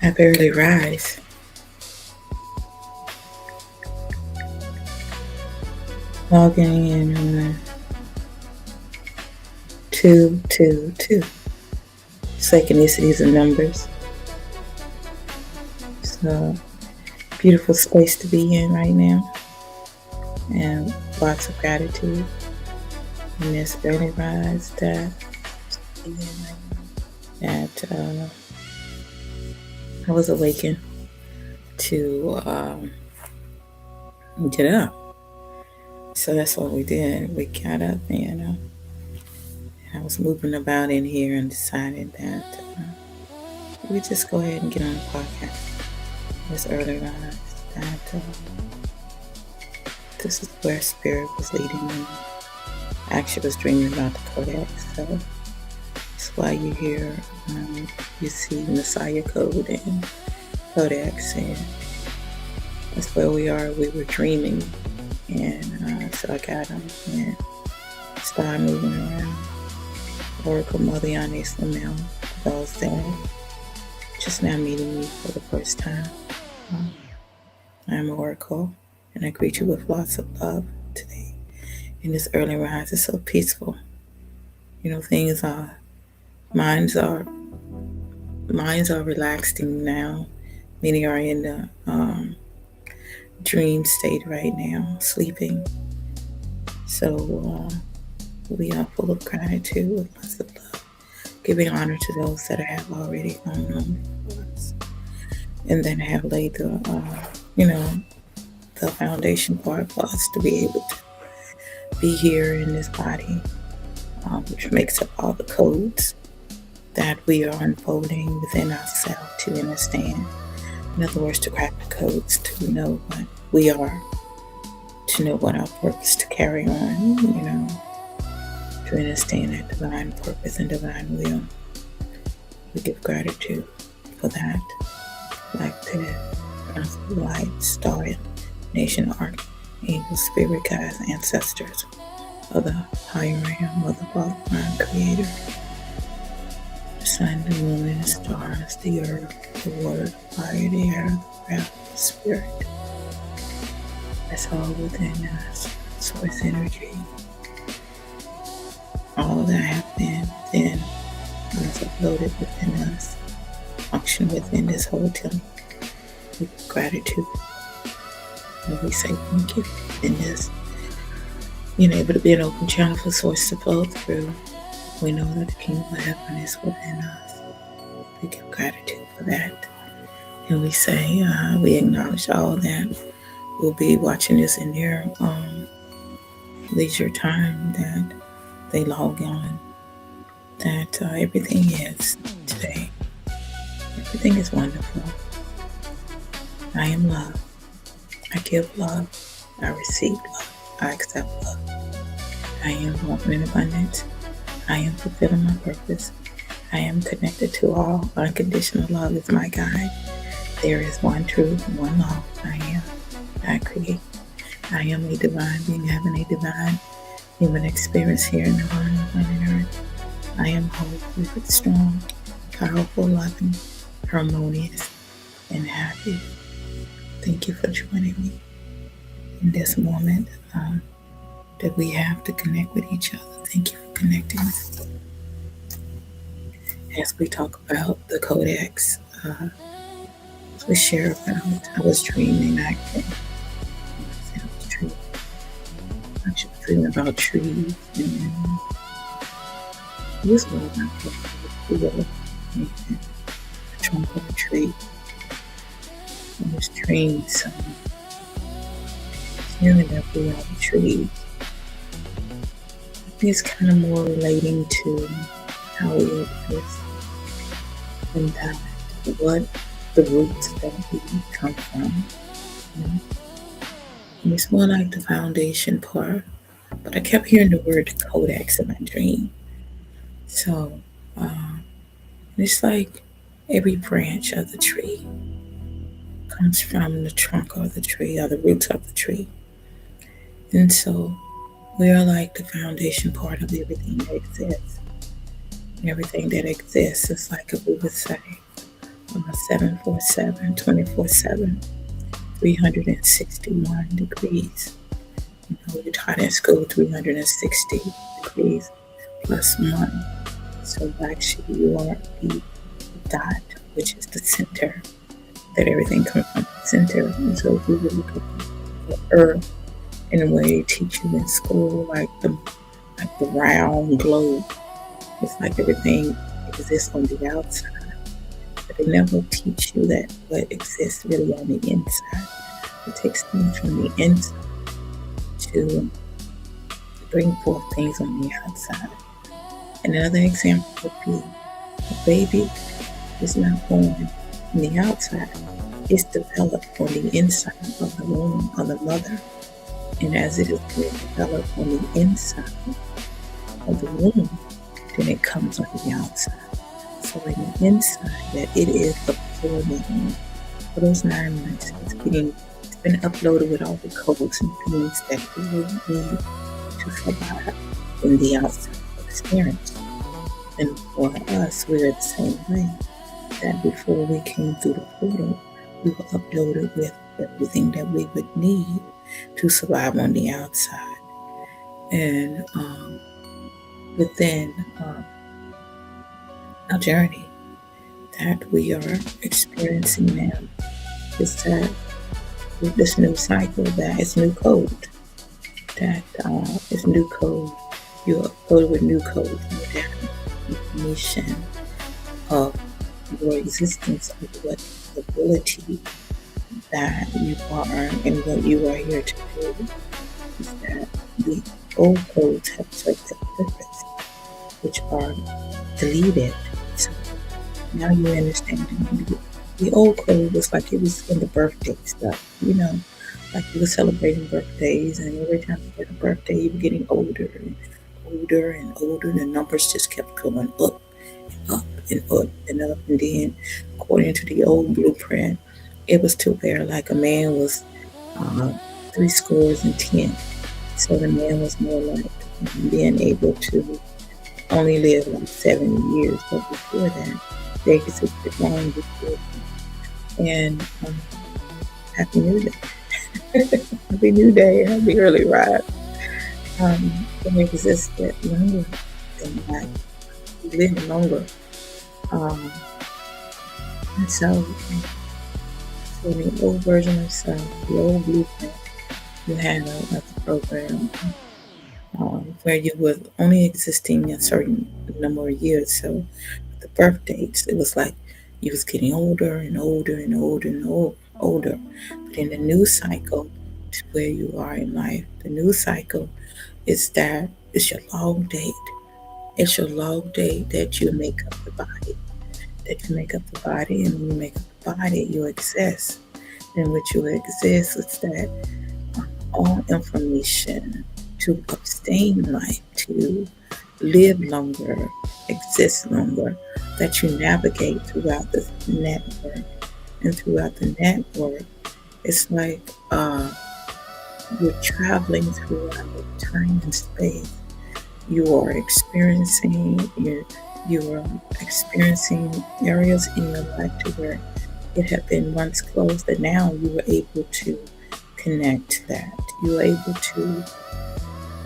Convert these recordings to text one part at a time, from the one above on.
I barely rise. Logging in on 222. Synchronicities and numbers. So beautiful space to be in right now. And lots of gratitude in this early rise that I was awakened to get up. So that's what we did. We got up and I was moving about in here and decided that we just go ahead and get on the podcast. This early rise. That this is where spirit was leading me. I actually was dreaming about the codex, so that's why you hear you see Messiah code and codex, and that's where we are. We were dreaming, and so I got them and started moving around. Oracle Mother Yanis Lamel, those that just now meeting me for the first time. I'm Oracle, and I greet you with lots of love today. In this early rise, it's so peaceful. You know, things are minds are relaxing now. Many are in the dream state right now, sleeping. So we are full of gratitude with lots of love, giving honor to those that have already gone on before us, and then have laid the the foundation part for us to be able to be here in this body, which makes up all the codes that we are unfolding within ourselves to understand. In other words, to crack the codes, to know what we are, to know what our purpose to carry on, to understand that divine purpose and divine will. We give gratitude for that, like the Council Light, Star, Nation, Archangel, Spirit, Guides, Ancestors of the higher realm of the Father, Mind, Creator, the sun, the moon, and the stars, the earth, the water, the fire, the air, the breath, the spirit. That's all within us. Source energy. All that have been within is uploaded within us. Function within this whole temple. With gratitude. And we say thank you in this. Being able to be an open channel for source to flow through. We know that the kingdom of heaven is within us. We give gratitude for that. And we say, we acknowledge all that will be watching this in their leisure time, that they log on, that everything is today. Everything is wonderful. I am love. I give love. I receive love. I accept love. I am walking in abundance. I am fulfilling my purpose. I am connected to all. Unconditional love is my guide. There is one truth, one law. I am. I create. I am a divine being having a divine human experience here in the line of planet Earth. I am whole, perfect, strong, powerful, loving, harmonious, and happy. Thank you for joining me in this moment that we have to connect with each other. Thank you for connecting with us. As we talk about the codex, we share about, I was dreaming I was dreaming about trees, and this was my the trunk of a tree. I was dreaming some feeling that we are the trees. I think it's kind of more relating to how we exist and that what the roots that we come from. And it's more like the foundation part, but I kept hearing the word codex in my dream. So it's like every branch of the tree comes from the trunk of the tree or the roots of the tree. And so we are like the foundation part of everything that exists. Everything that exists is like, if we would say, 747, 24/7, 361 degrees. You know, you're taught in school 360 degrees plus 1. So actually you are the dot, which is the center, that everything comes from the center. And so if we would look at the earth in the way they teach you in school, like the round globe, it's like everything exists on the outside. But they never teach you that what exists really on the inside. It takes things from the inside to bring forth things on the outside. And another example would be a baby is not born on the outside. It's developed on the inside of the womb of the mother. And as it is being developed on the inside of the womb, then it comes on the outside. So in the inside, that it is absorbing for those 9 months. It's been uploaded with all the codes and things that it will need to survive in the outside experience. And for us, we're the same way. That before we came through the portal, we were uploaded with everything that we would need to survive on the outside. And within our journey that we are experiencing now is that with this new cycle, that is new code. That is new code. You're uploaded with new code, new data, information of your existence, of what ability that you are and what you are here to do. Is that the old codes have served their purpose, which are deleted. So now you understand the old code was like it was in the birthday stuff, you know, like you were celebrating birthdays, and every time you had a birthday, you were getting older and older and older. The numbers just kept going up and up and up and up. And then, according to the old blueprint, it was to where like a man was 70. So the man was more like being able to only live like 70 years. But before that, they existed long before. And Happy New Day. Happy New Day, happy early rise. They existed longer than that. We lived longer. And so in the old version of self, the old blueprint, you had a program where you were only existing a certain number of years. So the birth dates, it was like you was getting older and older and older and older. But in the new cycle, to where you are in life, the new cycle is that it's your log date. It's your log date that you make up the body. That you make up the body, and when you make up the body, you exist. And what you exist is that all information to abstain life, to live longer, exist longer, that you navigate throughout the network. And throughout the network, it's like you're traveling throughout time and space. You are experiencing areas in your life to where it had been once closed, and now you were able to connect to that. You were able to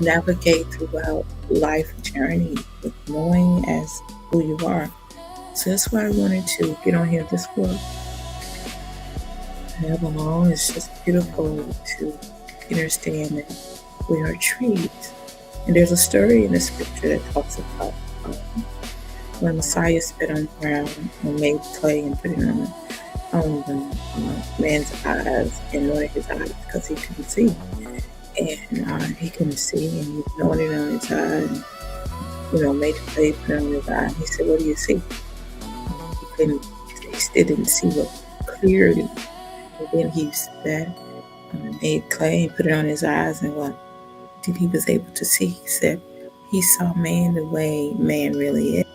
navigate throughout life journey with knowing as who you are. So that's why I wanted to get on here this for however long. It's just beautiful to understand that we are trees. And there's a story in the scripture that talks about when Messiah spit on the ground and made clay and put it on the man's eyes and anointed his eyes because he couldn't see. And he couldn't see, and he anointed on his eye and, made the clay, put it on his eye. And he said, "What do you see?" He still didn't see what clearly. And then he spat and made clay and put it on his eyes, and what did he was able to see? He said he saw man the way man really is.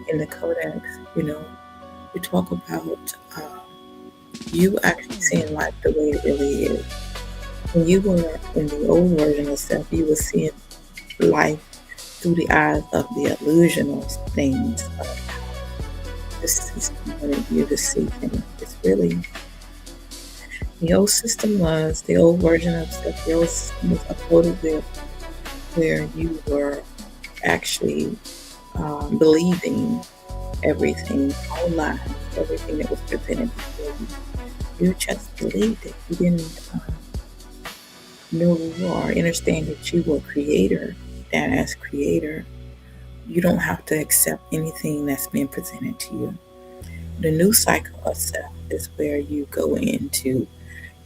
In the codex, we talk about you actually seeing life the way it really is. When you were in the old version of self, you were seeing life through the eyes of the illusional things the system wanted you to see things. It's really the old system was the old version of stuff. The old system was uploaded with where you were actually believing everything, all lies, everything that was presented before you. You just believed it. You didn't know or understand that you were creator. That as creator, you don't have to accept anything that's been presented to you. The new cycle of self is where you go into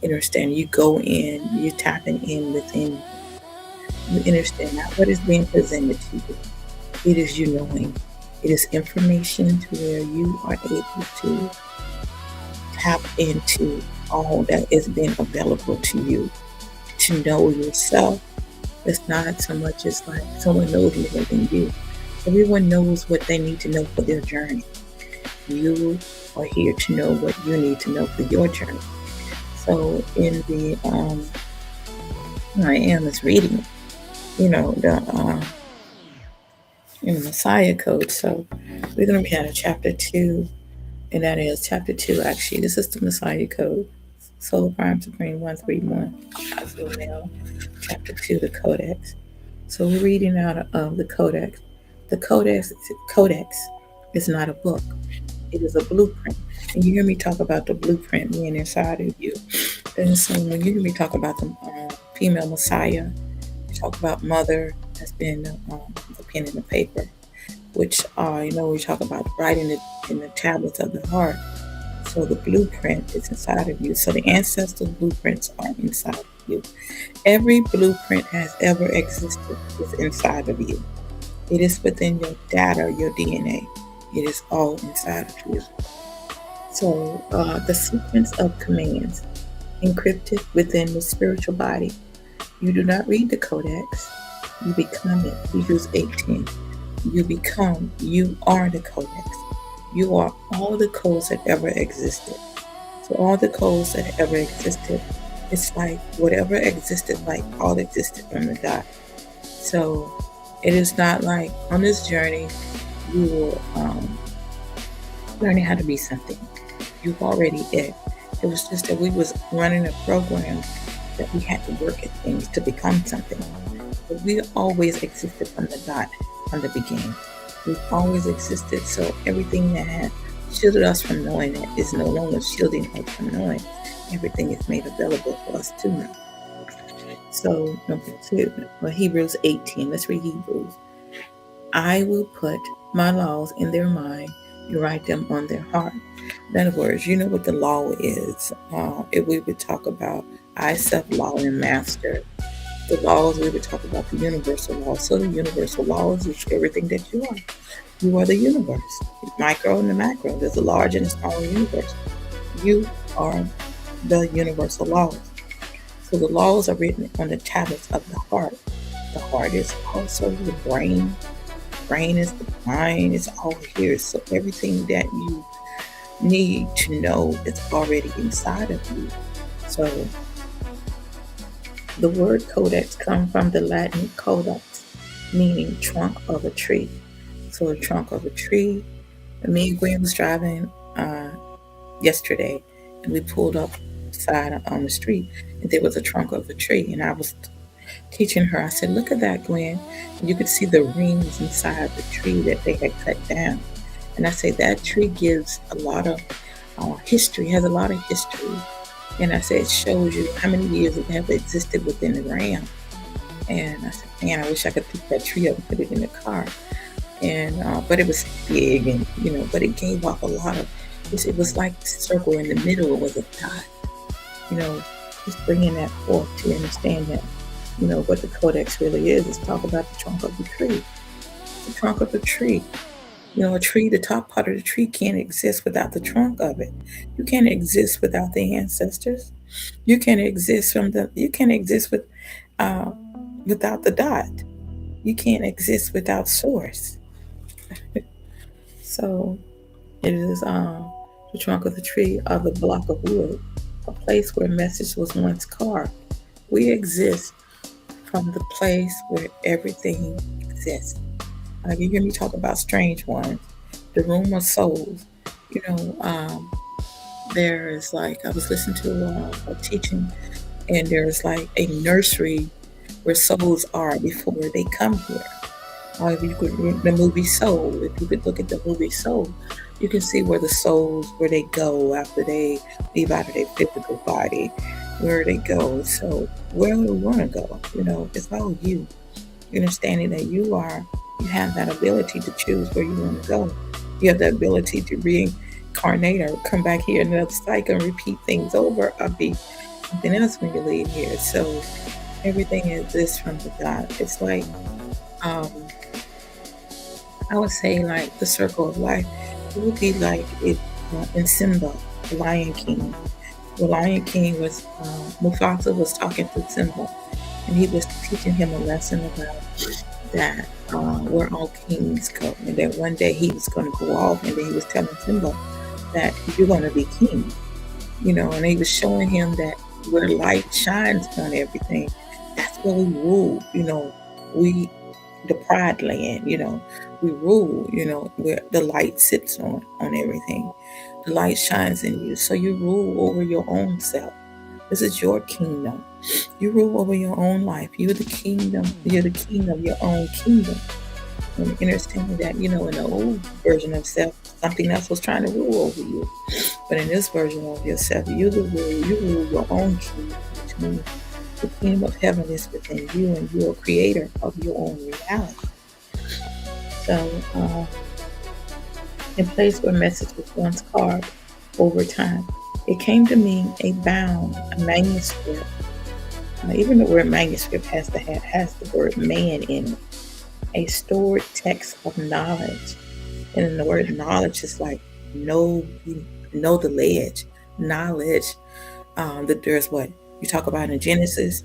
understand. You go in, you tapping in within. You understand not what is being presented to you. It is you knowing. It is information to where you are able to tap into all that is being available to you to know yourself. It's not so much as like someone knows more than you. Everyone knows what they need to know for their journey. You are here to know what you need to know for your journey. So in the I am is reading, the in the Messiah Code. So we're going to be at a chapter 2, and that is chapter 2. Actually, this is the Messiah Code. Solar Prime Supreme 131. Also now, chapter 2, the codex. So we're reading out of the codex. The codex is not a book. It is a blueprint. And you hear me talk about the blueprint being inside of you. And so when you hear me talk about the female Messiah, you talk about mother that's been the pen and the paper, which we talk about writing it in the tablets of the heart. So the blueprint is inside of you. So the ancestral blueprints are inside of you. Every blueprint has ever existed is inside of you. It is within your data, your DNA. It is all inside of you. So the sequence of commands encrypted within the spiritual body. You do not read the codex. You become it. Hebrews 18. You are the codex. You are all the codes that ever existed. So all the codes that ever existed, it's like whatever existed, like all existed from the dot. So it is not like on this journey, you will learning how to be something. You've already it. It was just that we was running a program that we had to work at things to become something. But we always existed from the dot, from the beginning. We've always existed, so everything that had shielded us from knowing it is no longer shielding us from knowing. Everything is made available for us to know. So, number 2, Hebrews 18. Let's read Hebrews. I will put my laws in their mind and write them on their heart. In other words, you know what the law is. If we would talk about I, self, law, and master, the laws, we would talk about the universal law. So the universal laws is everything that you are. You are the universe, micro and the macro. There's a large and a small universe. You are the universal laws. So the laws are written on the tablets of the heart. The heart is also the brain. Brain is the mind. It's all here. So everything that you need to know is already inside of you. So the word codex comes from the Latin codex, meaning trunk of a tree. So the trunk of a tree. Me and Gwen was driving yesterday, and we pulled up side on the street, and there was a trunk of a tree, and I was teaching her. I said, "Look at that, Gwen." And you could see the rings inside the tree that they had cut down. And I said that tree gives a lot of history, has a lot of history. And I said, it shows you how many years it have existed within the ground. And I said, man, I wish I could pick that tree up and put it in the car. And but it was big, and but it gave off a lot of. It was like the circle in the middle was a dot. Just bringing that forth to understand that, what the codex really is talk about the trunk of the tree. The trunk of the tree. A tree, the top part of the tree can't exist without the trunk of it. You can't exist without the ancestors. You can't exist without the dot. You can't exist without source. So it is the trunk of the tree or the block of wood, a place where message was once carved. We exist from the place where everything exists. You hear me talk about strange ones, the room of souls. You know, there is like, I was listening to a teaching, and there's like a nursery where souls are before they come here. If you could, the movie Soul, if you could look at the movie Soul, you can see where the souls, where they go after they leave out of their physical body, where they go. So where do we want to go? You know, it's all you. Understanding that you have that ability to choose where you want to go. You have the ability to reincarnate or come back here in another cycle and repeat things over or be something else when you leave here. So everything exists from the God. It's like, um, I would say, like the circle of life. It would be like it in Simba, the Lion King. The Lion King was Mufasa was talking to Simba, and he was teaching him a lesson about that where all kings go, and that one day he was going to go off, and then he was telling Simba that you're going to be king, you know, and he was showing him that where light shines on everything, that's where we rule, you know, we the pride land, you know, we rule, you know, where the light sits on everything. The light shines in you, so you rule over your own self. This is your kingdom. You rule over your own life. You're the kingdom. You're the king of your own kingdom. And understanding that, you know, in the old version of self, something else was trying to rule over you. But in this version of yourself, you the rule. You rule your own kingdom, which means the kingdom of heaven is within you, and you're a creator of your own reality. So, in place where message was once carved over time, it came to mean a bound, a manuscript. Even the word manuscript has the word man in it. A stored text of knowledge, and then the word knowledge is like know the ledge, knowledge. That there's what you talk about in Genesis,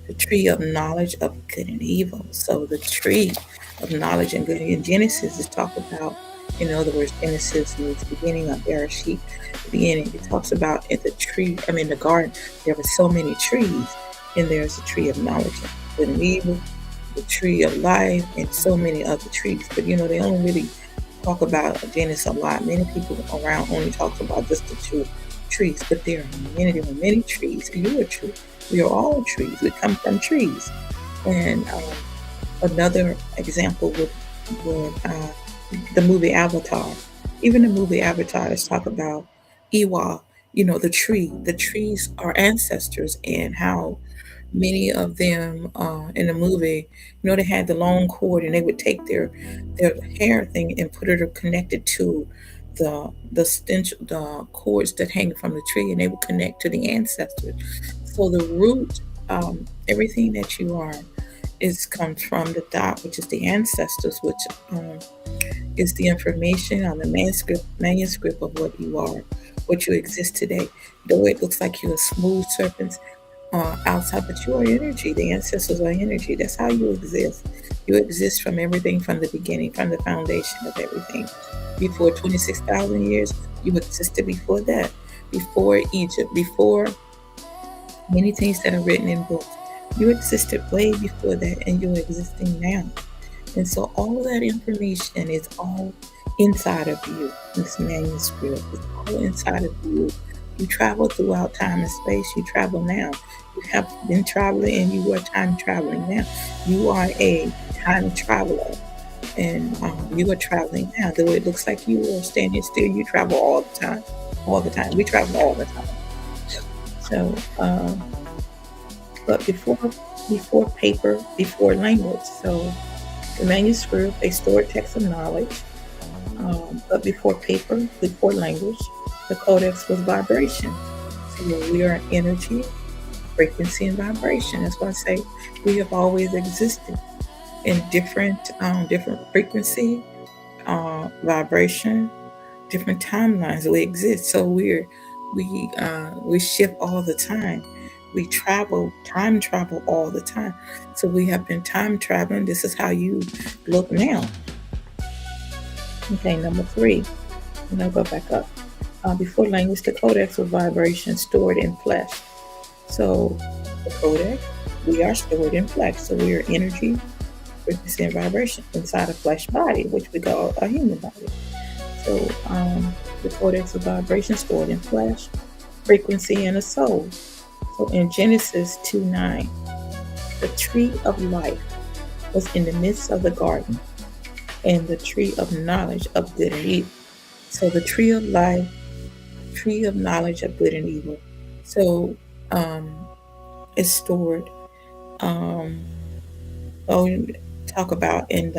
the tree of knowledge of good and evil. So the tree of knowledge and good in Genesis is talk about, in other words, Genesis means beginning of Bereshit, the beginning. It talks about in the tree, I mean the garden, there were so many trees, and there's the tree of knowledge of good and evil, the tree of life, and so many other trees. But you know, they only really talk about Genesis a lot. Many people around only talk about just the two trees, but there are many trees. You're a tree. We are all trees. We come from trees. And another example would the movie Avatar. Even the movie Avatar is talk about Iwa, you know, the tree. The trees are ancestors, and how many of them in the movie, you know, they had the long cord, and they would take their hair thing and put it connected to the cords that hang from the tree, and they would connect to the ancestors. So the root, everything that you are, is comes from the dot, which is the ancestors, which is the information on the manuscript of what you are, what you exist today. Though it looks like you're a smooth serpent outside, but you are energy. The ancestors are energy. That's how you exist. You exist from everything from the beginning, from the foundation of everything. Before 26,000 years, you existed before that, before Egypt, before many things that are written in books. You existed way before that, and you're existing now. And so all of that information is all inside of you. This manuscript is all inside of you. You travel throughout time and space. You travel now. You have been traveling, and you are time traveling now. You are a time traveler, and you are traveling now. Though it looks like you are standing still, you travel all the time. All the time. We travel all the time. So, but before paper, before language. So the manuscript, a stored text of knowledge. But before paper, before language, the codex was vibration. So we are energy, frequency, and vibration. That's why I say we have always existed in different frequency, vibration, different timelines. We exist. So we shift all the time. We time travel all the time. So we have been time traveling. This is how you look now. Okay, number 3. And I'll go back up. Before language, the codex was vibration stored in flesh. So the codex, we are stored in flesh. So we are energy, frequency, and vibration inside a flesh body, which we call a human body. So The codex of vibration stored in flesh, frequency, and a soul. So in Genesis 2:9, the tree of life was in the midst of the garden, and the tree of knowledge of good and evil. So the tree of life, tree of knowledge of good and evil. So it's stored. Um, oh, talk about in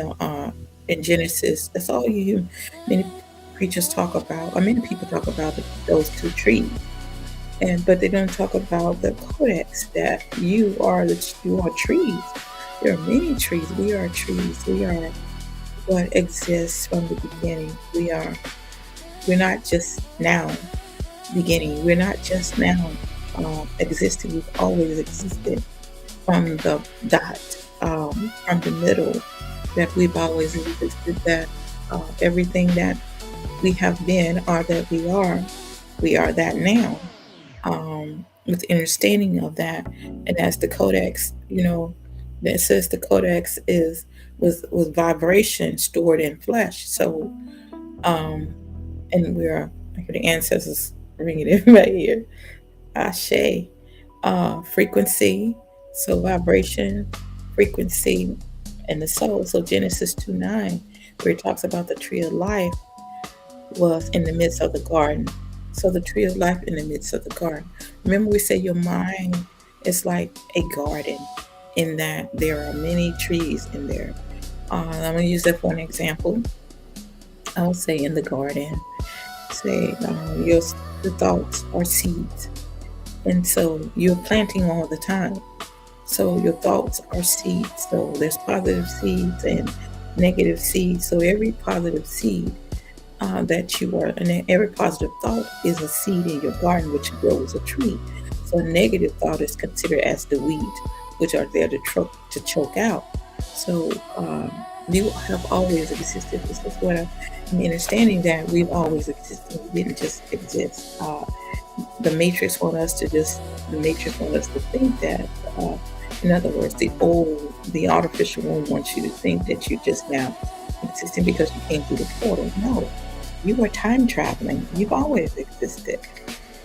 Genesis. That's all you many preachers talk about. Or many people talk about those two trees, but they don't talk about the codex that you are trees. There are many trees. We are trees. We are what exists from the beginning. We're not just now beginning. We're not just now existing. We've always existed from the dot, from the middle, that we've always existed, that everything that we have been or that we are that now. With the understanding of that, and as the codex, that says the codex was vibration stored in flesh. So, and we're like the ancestors ringing it right here. Ashe, frequency, so vibration, frequency, and the soul. So Genesis 2:9, where it talks about the tree of life was in the midst of the garden. So the tree of life in the midst of the garden. Remember, we say your mind is like a garden, in that there are many trees in there. I'm going to use that for an example. I'll say in the garden, say your thoughts are seeds. And so you're planting all the time. So your thoughts are seeds. So there's positive seeds and negative seeds. So every positive seed that you are, and every positive thought is a seed in your garden, which grows a tree. So a negative thought is considered as the weeds, which are there to choke out. So you have always existed. This is what I'm understanding, that we've always existed. We didn't just exist. The matrix want us to think that. In other words, the artificial one wants you to think that you're just now existing because you came through the portal. No, you are time traveling. You've always existed.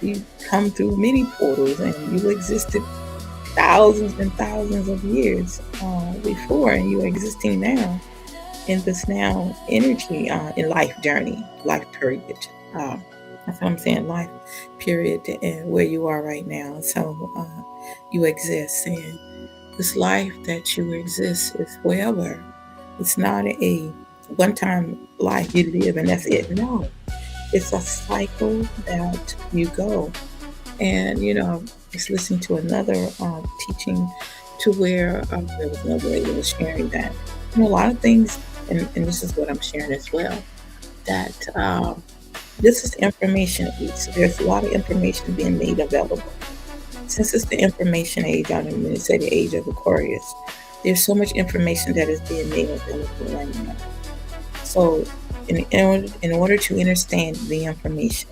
You come through many portals, and you existed thousands and thousands of years before, and you are existing now in this now energy in life journey, life period. That's what I'm saying, life period, and where you are right now. So you exist, and this life that you exist is forever. It's not a one-time life you live and that's it. No, it's a cycle that you go. And I was listening to another teaching, to where there was another lady was sharing that a lot of things, and this is what I'm sharing as well, that this is the information age. So there's a lot of information being made available. Since it's the information age, I don't mean to say the age of Aquarius, there's so much information that is being made available right now. So in order to understand the information,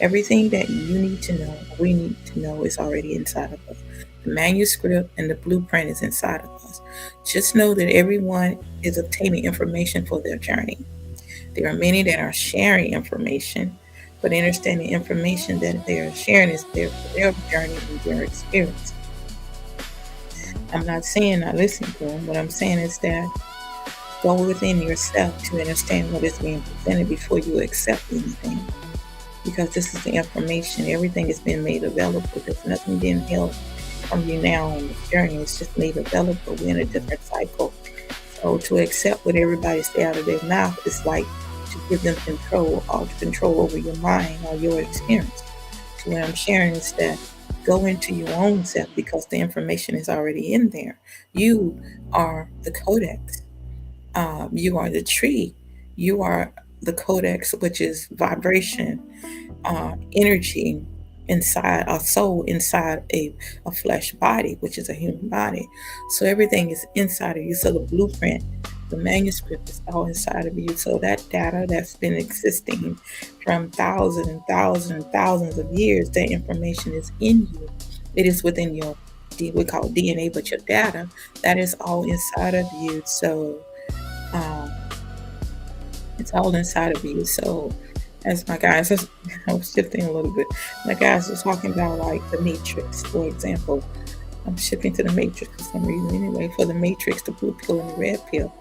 everything that you need to know, we need to know, is already inside of us. The manuscript and the blueprint is inside of us. Just know that everyone is obtaining information for their journey. There are many that are sharing information, but understanding information that they are sharing is there for their journey and their experience. I'm not saying not listen to them. What I'm saying is that go within yourself to understand what is being presented before you accept anything. Because this is the information. Everything is being made available. There's nothing being held from you now on this journey. It's just made available. We're in a different cycle. So to accept what everybody say out of their mouth is like to give them control, or to control over your mind or your experience. So what I'm sharing is that go into your own self, because the information is already in there. You are the codex. You are the tree. You are the codex, which is vibration, energy inside a soul, inside a flesh body, which is a human body. So everything is inside of you. So the blueprint, the manuscript is all inside of you. So that data that's been existing from thousands and thousands and thousands of years, that information is in you. It is within your, we call it DNA, but your data, that is all inside of you. So it's all inside of you. So as my guys, I was shifting a little bit. My guys were talking about like the Matrix, for example. I'm shifting to the Matrix for some reason. Anyway, for the Matrix, the blue pill and the red pill,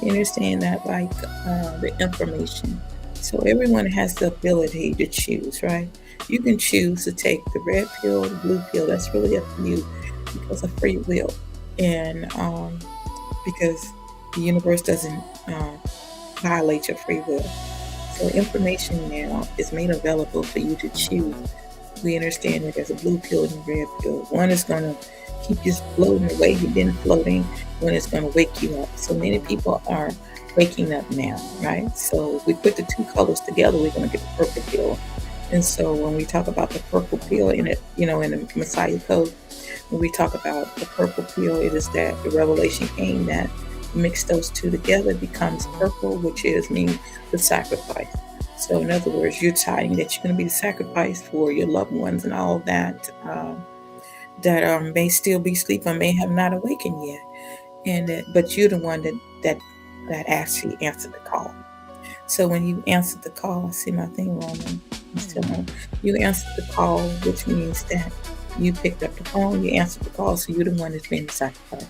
you understand that like the information. So everyone has the ability to choose, right? You can choose to take the red pill, the blue pill. That's really up to you because of free will, and because the universe doesn't violate your free will. So information now is made available for you to choose. We understand that there's a blue pill and a red pill. One is going to keep you floating the way you've been floating. One is going to wake you up. So many people are waking up now, right? So if we put the two colors together, we're going to get the purple pill. And so when we talk about the purple pill in it, in the Messiah code, when we talk about the purple pill, it is that the revelation came that mix those two together becomes purple, which is mean the sacrifice. So in other words, you're deciding that you're going to be the sacrifice for your loved ones and all that may still be asleep or may have not awakened yet. But you're the one that actually answered the call. So when you answered the call, I see my thing rolling. You answered the call, which means that you picked up the phone, you answered the call, so you're the one that's being sacrificed.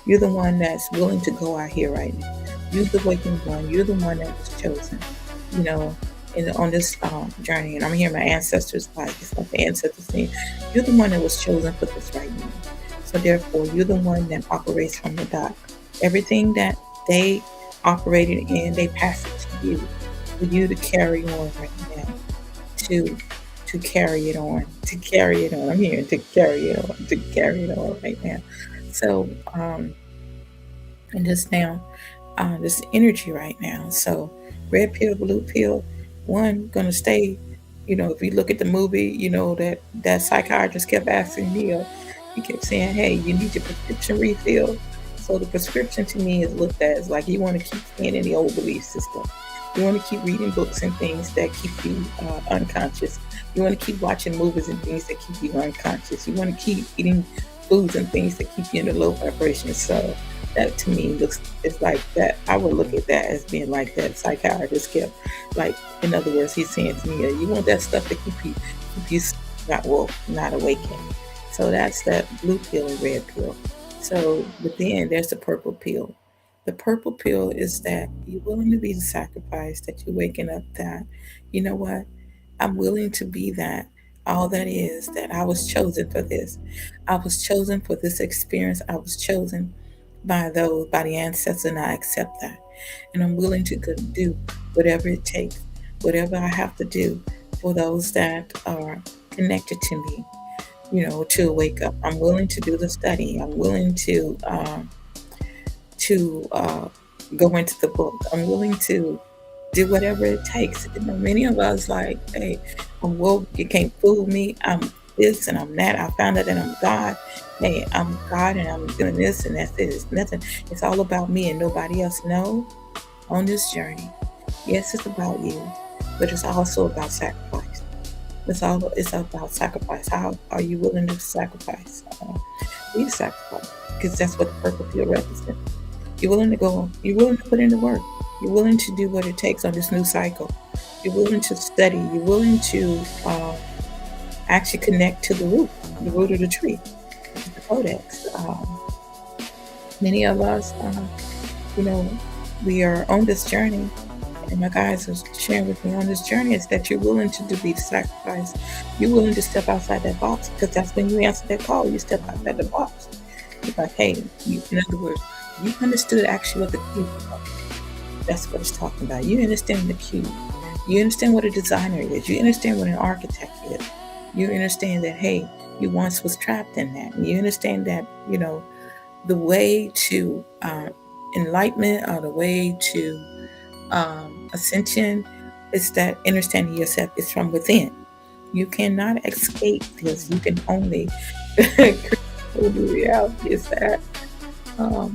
You're the one that's willing to go out here right now. You're the awakened one. You're the one that was chosen, you know, on this journey. And I'm hearing my ancestors, like it's like the ancestors saying, you're the one that was chosen for this right now. So therefore, you're the one that operates from the dot. Everything that they operated in, they pass it to you, for you to carry on right now, to carry it on, to carry it on. I'm hearing to carry it on, to carry it on right now. So, and just now, this energy right now. So, red pill, blue pill, one gonna stay. If you look at the movie, that psychiatrist kept asking Neil. He kept saying, "Hey, you need your prescription refill." So the prescription to me is looked at as like you want to keep staying in the old belief system. You want to keep reading books and things that keep you unconscious. You want to keep watching movies and things that keep you unconscious. You want to keep eating foods and things that keep you in the low vibration. So that to me it's like that. I would look at that as being like that psychiatrist kept, like, in other words, he's saying to me, you want that stuff to keep you not woke, not awakened. So that's that blue pill and red pill. So within there's the purple pill. The purple pill is that you're willing to be the sacrifice, that you're waking up that, you know what, I'm willing to be that. All that is that I was chosen for this. I was chosen for this experience. I was chosen by the ancestors, and I accept that. And I'm willing to do whatever it takes, whatever I have to do for those that are connected to me, to wake up. I'm willing to do the study. I'm willing to go into the book. I'm willing to do whatever it takes. Many of us like, hey, I'm woke. You can't fool me. I'm this and I'm that. I found out that I'm God. Hey, I'm God and I'm doing this and that's it. It's nothing. It's all about me and nobody else. No, on this journey, yes, it's about you, but it's also about sacrifice. It's about sacrifice. How are you willing to sacrifice? Be the sacrifice, because that's what the purple pill represents. You're willing to go. You're willing to put in the work. You're willing to do what it takes on this new cycle. You're willing to study. You're willing to actually connect to the root of the tree, the codex. Many of us, we are on this journey, and my guys are sharing with me on this journey is that you're willing to be the sacrifice. You're willing to step outside that box, because that's when you answer that call. You step outside the box. You're like, hey, in other words, you understood actually what the cube was. That's what it's talking about. You understand the cube. You understand what a designer is. You understand what an architect is. You understand that, hey, you once was trapped in that. And you understand that, the way to enlightenment, or the way to ascension, is that understanding yourself is from within. You cannot escape this. You can only create the reality is that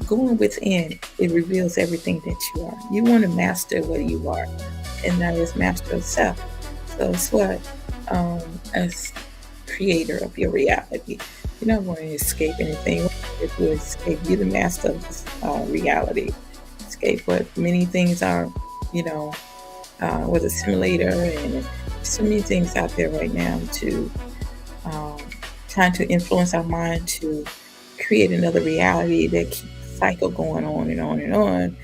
going within, it reveals everything that you are. You want to master what you are, and that is master of self. So it's what, as creator of your reality, you're not going to escape anything. If you escape, you're the master of this reality. Escape what many things are, was a simulator, and so many things out there right now to um, trying to influence our mind to create another reality that keeps the cycle going on and on and on.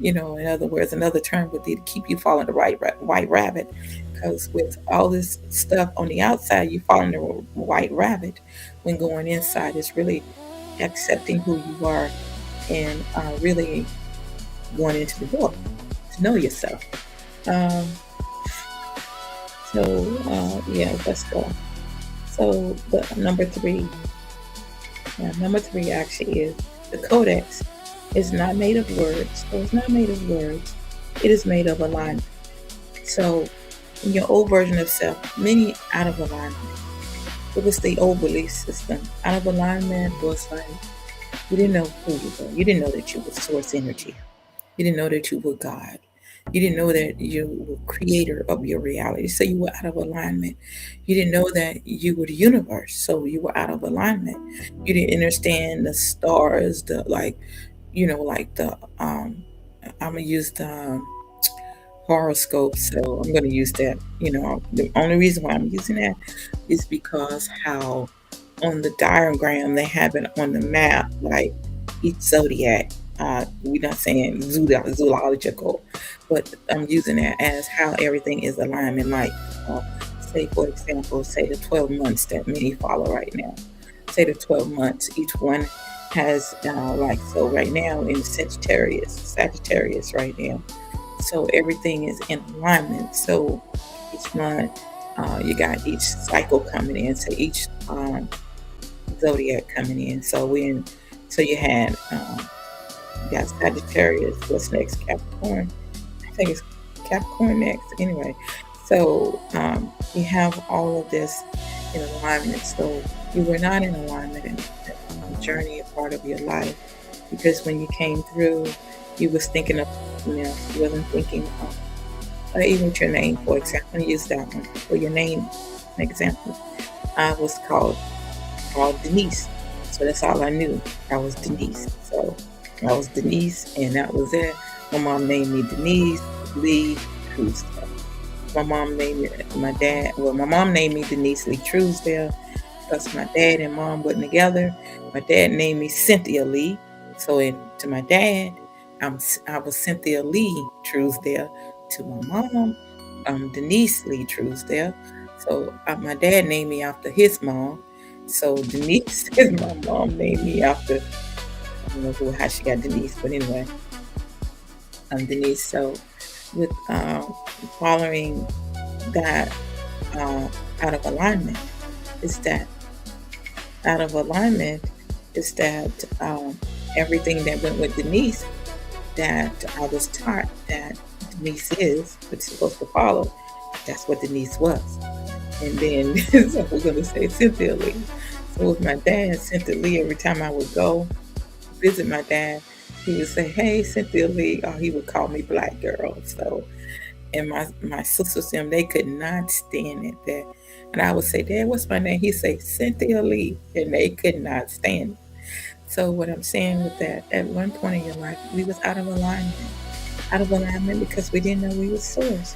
In other words, another term would be to keep you following the white rabbit, because with all this stuff on the outside, you following the white rabbit. When going inside, is really accepting who you are and really going into the book to know yourself. Um, yeah, let's go. So the number three actually is the codex is not made of words. So it's not made of words. It is made of alignment. So in your old version of self, many out of alignment. It was the old belief system. Out of alignment was like you didn't know who you were. You didn't know that you were source energy. You didn't know that you were God. You didn't know that you were creator of your reality. So you were out of alignment. You didn't know that you were the universe. So you were out of alignment. You didn't understand the stars, the like the I'm gonna use the horoscope. So I'm gonna use that. The only reason why I'm using that is because how on the diagram they have it on the map, like each zodiac. We're not saying zoological, but I'm using that as how everything is aligned. And like, uh, say for example, say the 12 months that many follow right now. Say the 12 months, each one has like so right now in Sagittarius right now. So everything is in alignment. So each month, you got each cycle coming in. So each zodiac coming in. So you had you got Sagittarius. What's next? Capricorn. I think it's Capricorn next. Anyway, so you have all of this in alignment. So you were not in alignment in the journey, a part of your life, because when you came through, you was thinking of something else. You wasn't thinking of even with your name, for example. I'm gonna use that one for your name, an example. I was called Denise. So that's all I knew. I was Denise. So I was Denise, and that was it. My mom named me Denise Lee Truesdale. My mom named me Denise Lee Truesdale because my dad and mom wasn't together. My dad named me Cynthia Lee. So to my dad, I was Cynthia Lee Truesdale. To my mom, Denise Lee Truesdale. So my dad named me after his mom. So Denise is my mom named me after. I don't know how she got Denise, but anyway, I'm Denise. So with following that out of alignment is that out of alignment is that everything that went with Denise that I was taught that Denise is what's supposed to follow. That's what Denise was. And then so we're gonna say Cynthia Lee. So with my dad, Cynthia Lee, every time I would go visit my dad, he would say, "Hey, Cynthia Lee," or he would call me Black Girl. So, and my sisters them they could not stand it. That, and I would say, "Dad, what's my name?" He'd say, "Cynthia Lee," and they could not stand it. So what I'm saying with that, at one point in your life, we was out of alignment because we didn't know we were source.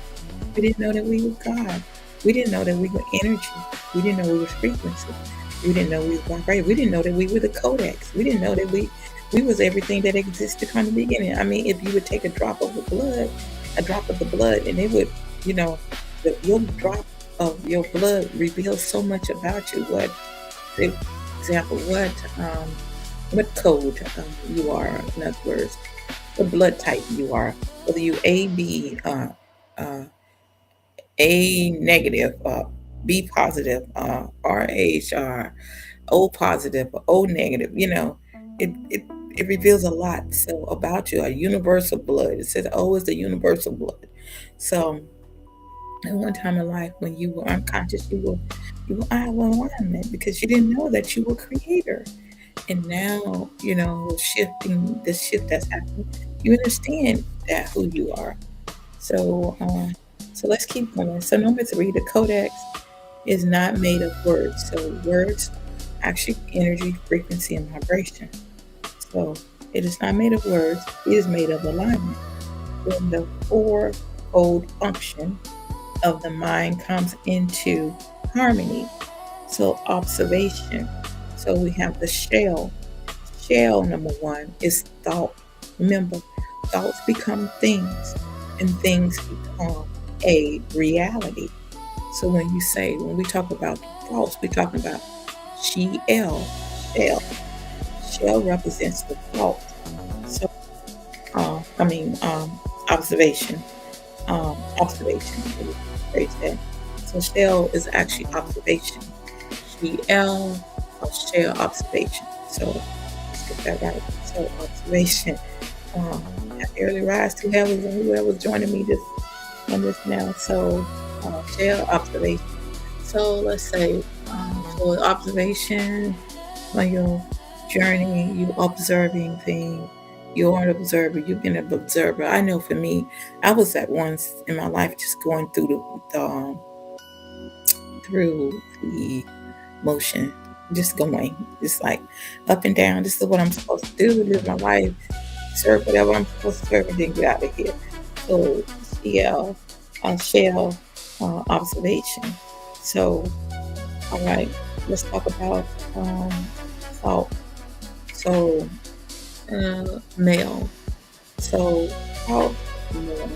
We didn't know that we were God. We didn't know that we were energy. We didn't know we were frequency. We didn't know we were vibration. We didn't know that we were the codex. We didn't know that we was everything that existed from the beginning. I mean, if you would take a drop of the blood, and it would, your drop of your blood reveals so much about you. For example, what code you are. In other words, what blood type you are. Whether you A, B, uh, A negative, B positive, RH, or O positive, or O negative. It reveals a lot so about you. A universal blood. It says O is the universal blood. So at one time in life when you were unconscious, you were out of alignment because you didn't know that you were creator. And now, shifting this shift that's happening, you understand that who you are. So so let's keep going. So number three, the codex is not made of words. So words actually energy, frequency, and vibration. So it is not made of words, it is made of alignment. Then the four whole function of the mind comes into harmony. So observation. So we have the shell. Shell number one is thought. Remember, thoughts become things, and things become a reality. So when we talk about thoughts, we're talking about GL, shell. Shell represents the thought. So, I mean, observation. Observation. Phrase that. So shell is actually observation. GL, shell observation. So let's get that right. So observation. Early rise to heaven and whoever's joining me this on this now. So shell observation. So let's say for observation on your journey, you observing things. You're an observer. You've been an observer. I know for me, I was at once in my life just going through through the motion, just going, just like up and down. This is what I'm supposed to do. Live my life, serve whatever I'm supposed to serve, and then get out of here. So yeah, shell observation. So all right, let's talk about thought. So male. So thought male.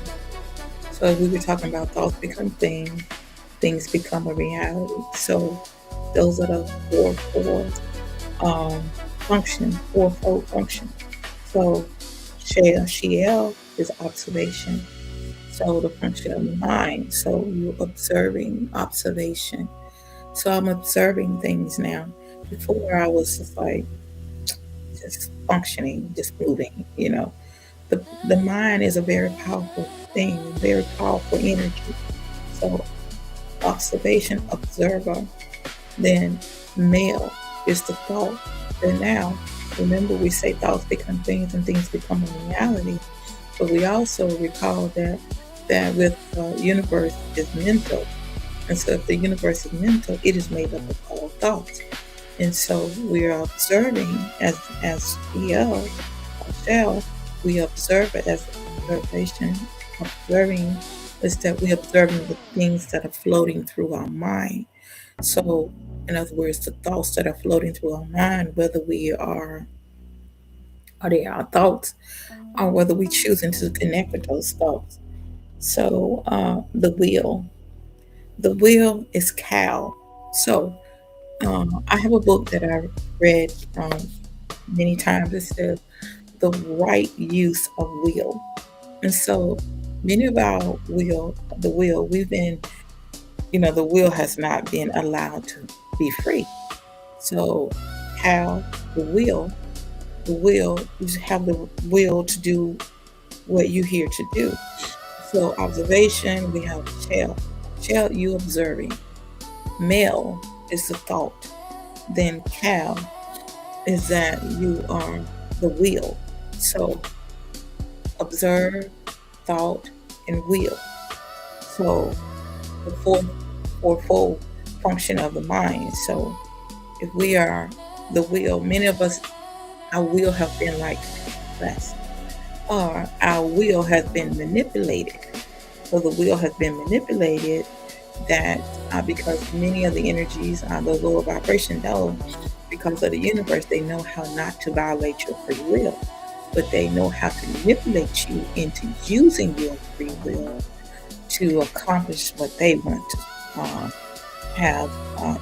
So we were talking about thoughts become things, things become a reality. So those are the fourfold function. So shell is observation. So the function of the mind. So you're observing observation. So I'm observing things now. Before I was just like just functioning, just moving, you know. The mind is a very powerful thing, very powerful energy. So observation, observer, then male is the thought. Then now, remember we say thoughts become things and things become a reality. But we also recall that with the universe is mental. And so if the universe is mental, it is made up of all thoughts. And so we are observing as EL, shell, we observe it as observation. Observing is that we're observing the things that are floating through our mind. So, in other words, the thoughts that are floating through our mind, whether are they our thoughts, or whether we choosing to connect with those thoughts. So, the wheel is cow. So, I have a book that I read many times. It says the right use of will, and so many of our we've been, the will has not been allowed to be free. So, how the will, you have the will to do what you're here to do. So, observation, we have shell, you observing. Male is the thought. Then cow is that you are the will. So observe, thought, and will. So the fourfold function of the mind. So if we are the will, many of us, our will have been like less, or our will has been manipulated. So the will has been manipulated that because many of the energies are the lower vibration know, because of the universe, they know how not to violate your free will, but they know how to manipulate you into using your free will to accomplish what they want to have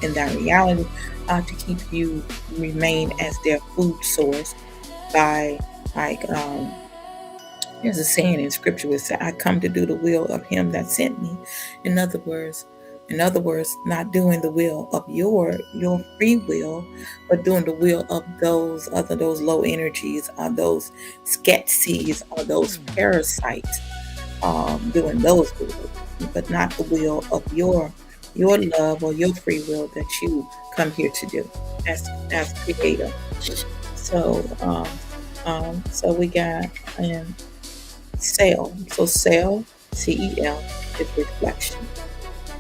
in that reality, to keep you remain as their food source by like there's a saying in scripture which says, I come to do the will of him that sent me. In other words, not doing the will of your free will, but doing the will of those low energies, or those skeksis, or those parasites, doing those wills, but not the will of your love or your free will that you come here to do as creator. So so we got cell. So cell, CEL, is reflection.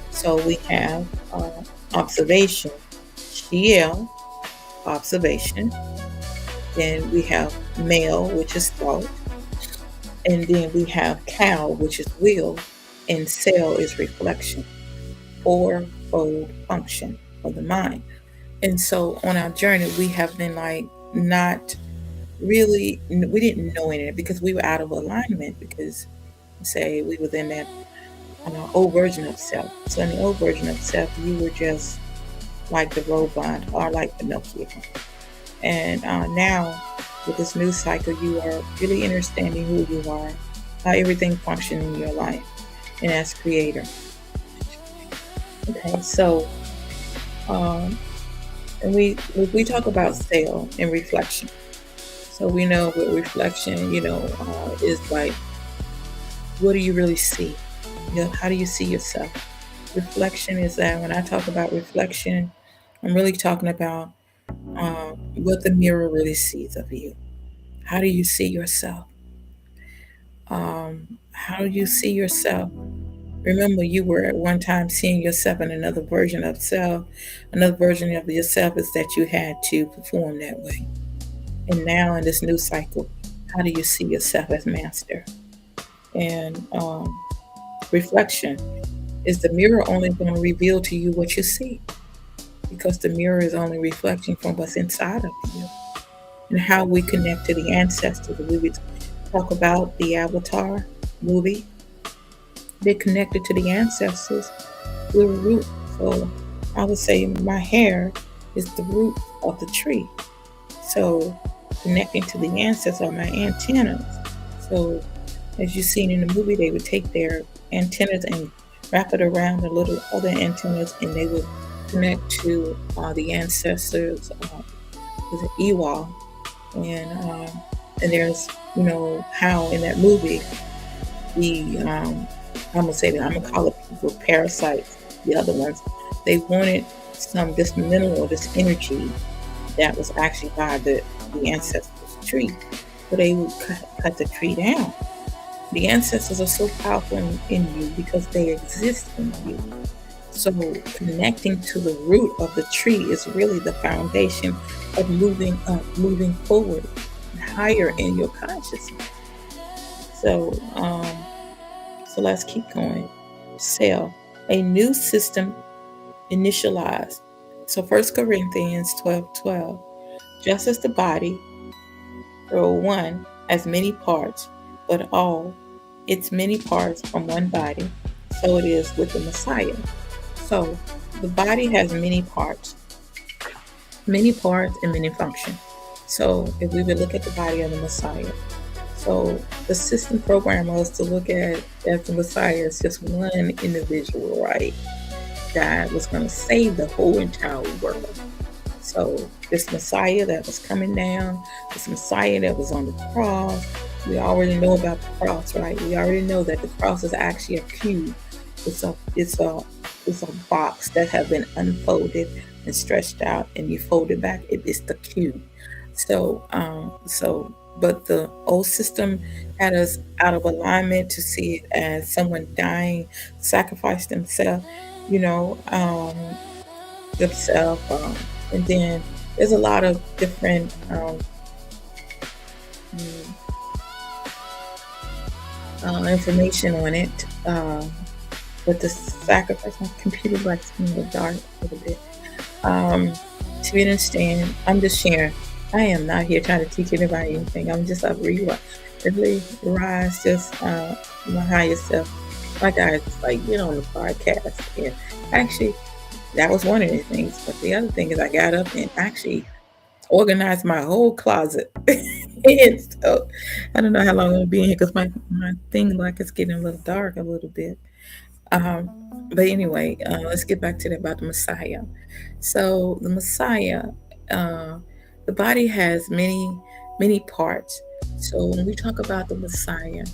So we have observation, GL, observation. Then we have male, which is thought. And then we have cow, which is will. and cell is reflection, fourfold function of the mind. And so on our journey, we have been like not really, we didn't know any of it because we were out of alignment because, say, we were in that old version of self. So in the old version of self, you were just like the robot or like Pinocchio. And now, with this new cycle, you are really understanding who you are, how everything functions in your life, and as creator. Okay, so um, and we talk about sale and reflection. So we know what reflection, is like. What do you really see? How do you see yourself? Reflection is that when I talk about reflection, I'm really talking about what the mirror really sees of you. How do you see yourself? How do you see yourself? Remember, you were at one time seeing yourself in another version of self. Another version of yourself is that you had to perform that way. And now in this new cycle, how do you see yourself as master? And reflection is the mirror only going to reveal to you what you see? Because the mirror is only reflecting from what's inside of you. And how we connect to the ancestors. We would talk about the Avatar movie. They're connected to the ancestors with a root. So I would say my hair is the root of the tree. So connecting to the ancestors are my antennas. So as you've seen in the movie, they would take their antennas and wrap it around the little other antennas, and they would connect to the ancestors. Is it Ewok? And there's how in that movie the I'm gonna call it people parasites. The other ones, they wanted this mineral or this energy that was actually by the ancestors' tree, so they would cut the tree down. The ancestors are so powerful in you because they exist in you. So connecting to the root of the tree is really the foundation of moving up, moving forward, higher in your consciousness. So, so let's keep going. Cell, a new system initialized. So 1 Corinthians 12:12. Just as the body, one, has many parts, but all its many parts from one body, so it is with the Messiah. So the body has many parts and many functions. So if we would look at the body of the Messiah, so the system program was to look at the Messiah as just one individual, right? That was going to save the whole entire world. So this Messiah that was coming down, this Messiah that was on the cross, we already know about the cross, right? We already know that the cross is actually a cube. It's a box that has been unfolded and stretched out, and you fold it back. It's the cube. So but the old system had us out of alignment to see it as someone dying, sacrificed themselves, themselves. And then there's a lot of different information on it. But the sacrifice, my computer likes in the dark a little bit. To understand, I'm just sharing. I am not here trying to teach anybody anything. I'm just really rise just my higher self. My guys like get on the podcast, and actually that was one of the things. But the other thing is I got up and actually organized my whole closet. And so I don't know how long I'm gonna be in here because my thing like it's getting a little dark a little bit. But anyway, let's get back to that about the Messiah. So the Messiah, the body has many parts. So when we talk about the Messiah,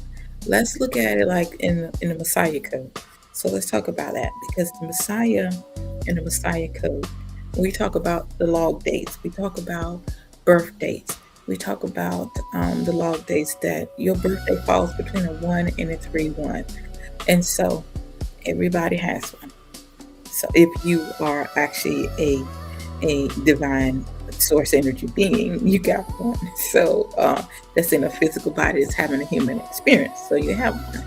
let's look at it like in the Messiah code. So let's talk about that because the Messiah in the Messiah code, we talk about the log dates, we talk about birth dates, we talk about the log dates that your birthday falls between a 1 and a 3-1. And so everybody has one. So if you are actually a divine source energy being, you got one. So that's in a physical body that's having a human experience. So you have one.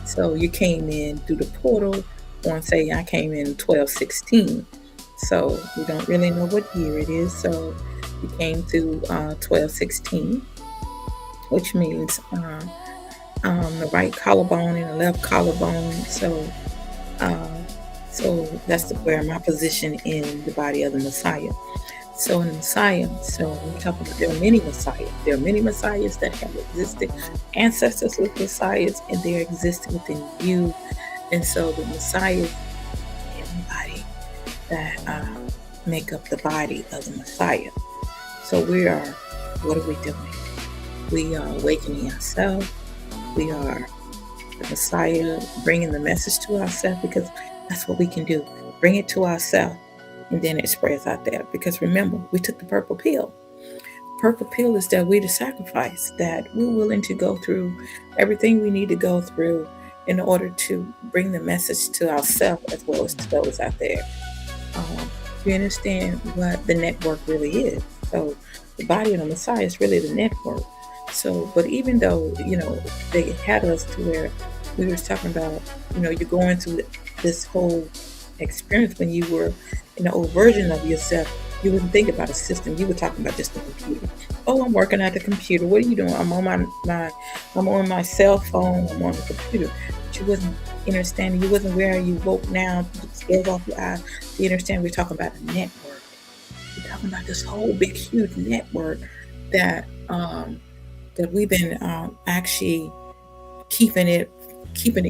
So you came in through the portal on, say, I came in 1216. So we don't really know what year it is. So you came through 1216, which means the right collarbone and the left collarbone. Uh, so that's where my position in the body of the Messiah. So in the Messiah, so we're talking about there are many Messiahs. There are many Messiahs that have existed, ancestors with Messiahs, and they're existing within you. And so the Messiahs in the body that make up the body of the Messiah. So what are we doing? We are awakening ourselves. We are the Messiah, bringing the message to ourselves, because that's what we can do. Bring it to ourselves, and then it spreads out there. Because remember, we took the purple pill. Purple pill is that we're the sacrifice, that we're willing to go through everything we need to go through in order to bring the message to ourselves as well as to those out there. You understand what the network really is. So the body of the Messiah is really the network. So, but even though, they had us to where we were talking about, you're going through this whole experience when you were in the old version of yourself, you wouldn't think about a system. You were talking about just the computer. Oh, I'm working at the computer. What are you doing? I'm on I'm on my cell phone. I'm on the computer. But you wasn't understanding. You wasn't where you woke now. Scales off your eyes. You understand? We're talking about a network. We're talking about this whole big, huge network that that we've been actually keeping it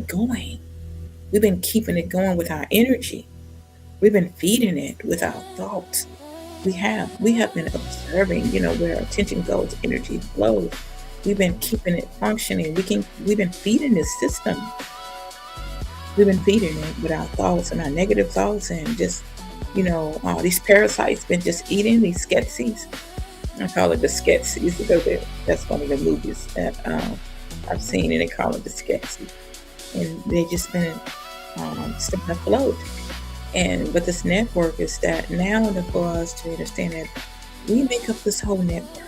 going. We've been keeping it going with our energy. We've been feeding it with our thoughts. We have been observing, where attention goes, energy flows. We've been keeping it functioning. We've been feeding this system. We've been feeding it with our thoughts and our negative thoughts, and just, these parasites been just eating these sketches. I call it the sketches because that's one of the movies that I've seen, and they call it the sketches. And they just been staying afloat. But this network is that now, for us to understand that we make up this whole network.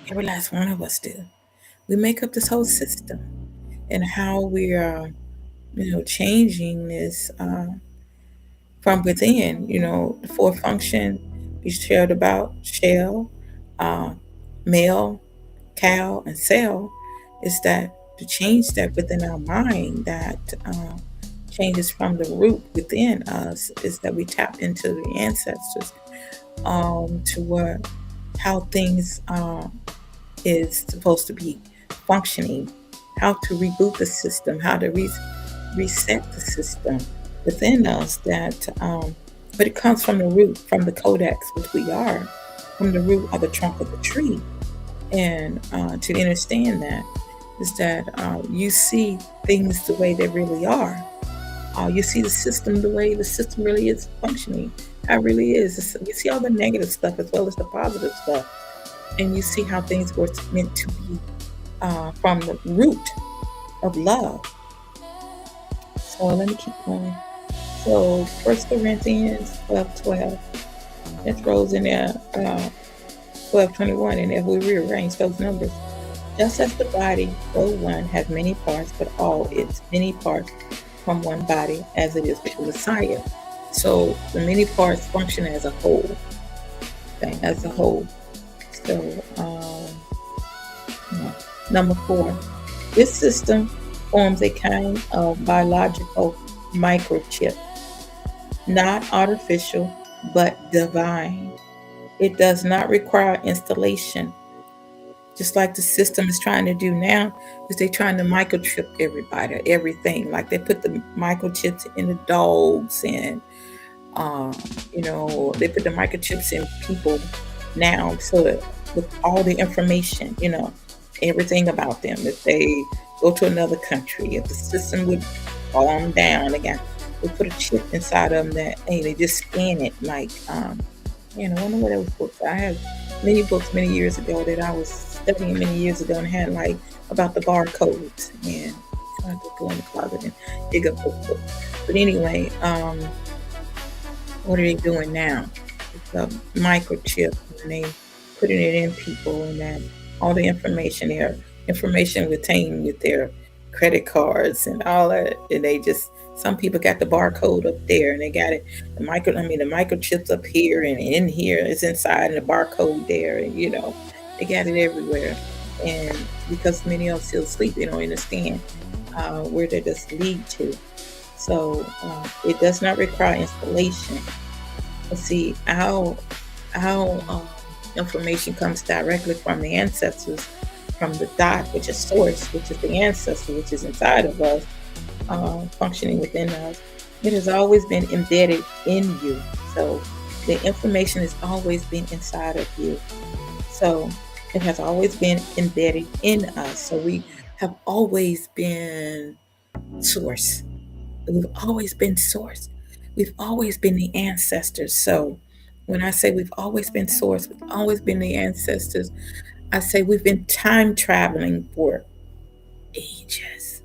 Every last one of us do. We make up this whole system, and how we are, changing this from within. The four function you shared about shell, uh, male, cow, and cell is that to change that within our mind, that changes from the root within us, is that we tap into the ancestors, to what how things is supposed to be functioning, how to reboot the system, how to reset the system within us. But it comes from the root, from the codex, which we are, from the root of the trunk of the tree. And to understand that is that you see things the way they really are. You see the system the way the system really is functioning. How it really is. You see all the negative stuff as well as the positive stuff. And you see how things were meant to be from the root of love. So let me keep going. So 1 Corinthians 12:12. It throws in there 12:21. And if we rearrange those numbers, just as the body, though one, has many parts, but all its many parts from one body, as it is with the Messiah. So the many parts function as a whole. Okay, as a whole. So number 4, this system forms a kind of biological microchip, not artificial but divine. It does not require installation, just like the system is trying to do now, is they're trying to microchip everybody, everything. Like they put the microchips in the dogs, and they put the microchips in people now, so that with all the information, everything about them. If they go to another country, if the system would fall them down again, they put a chip inside of them that, hey, they just scan it like, I wonder what those books. I had many books many years ago that I was studying many years ago, and had like about the barcodes, and I had to go in the closet and dig up those books. But anyway, what are they doing now? It's a microchip, and they putting it in people, and then all the information retained with their credit cards and all that, and they just some people got the barcode up there, and they got it the microchips up here and in here. It's inside, and the barcode there, and they got it everywhere. And because many of us still sleep, they don't understand where did this lead to. So it does not require installation. But see, our information comes directly from the ancestors, from the dot, which is source, which is the ancestor, which is inside of us, functioning within us. It has always been embedded in you. So the information has always been inside of you. So it has always been embedded in us. So we have always been source. We've always been source. We've always been the ancestors. So when I say we've always been source, we've always been the ancestors, I say we've been time traveling for ages.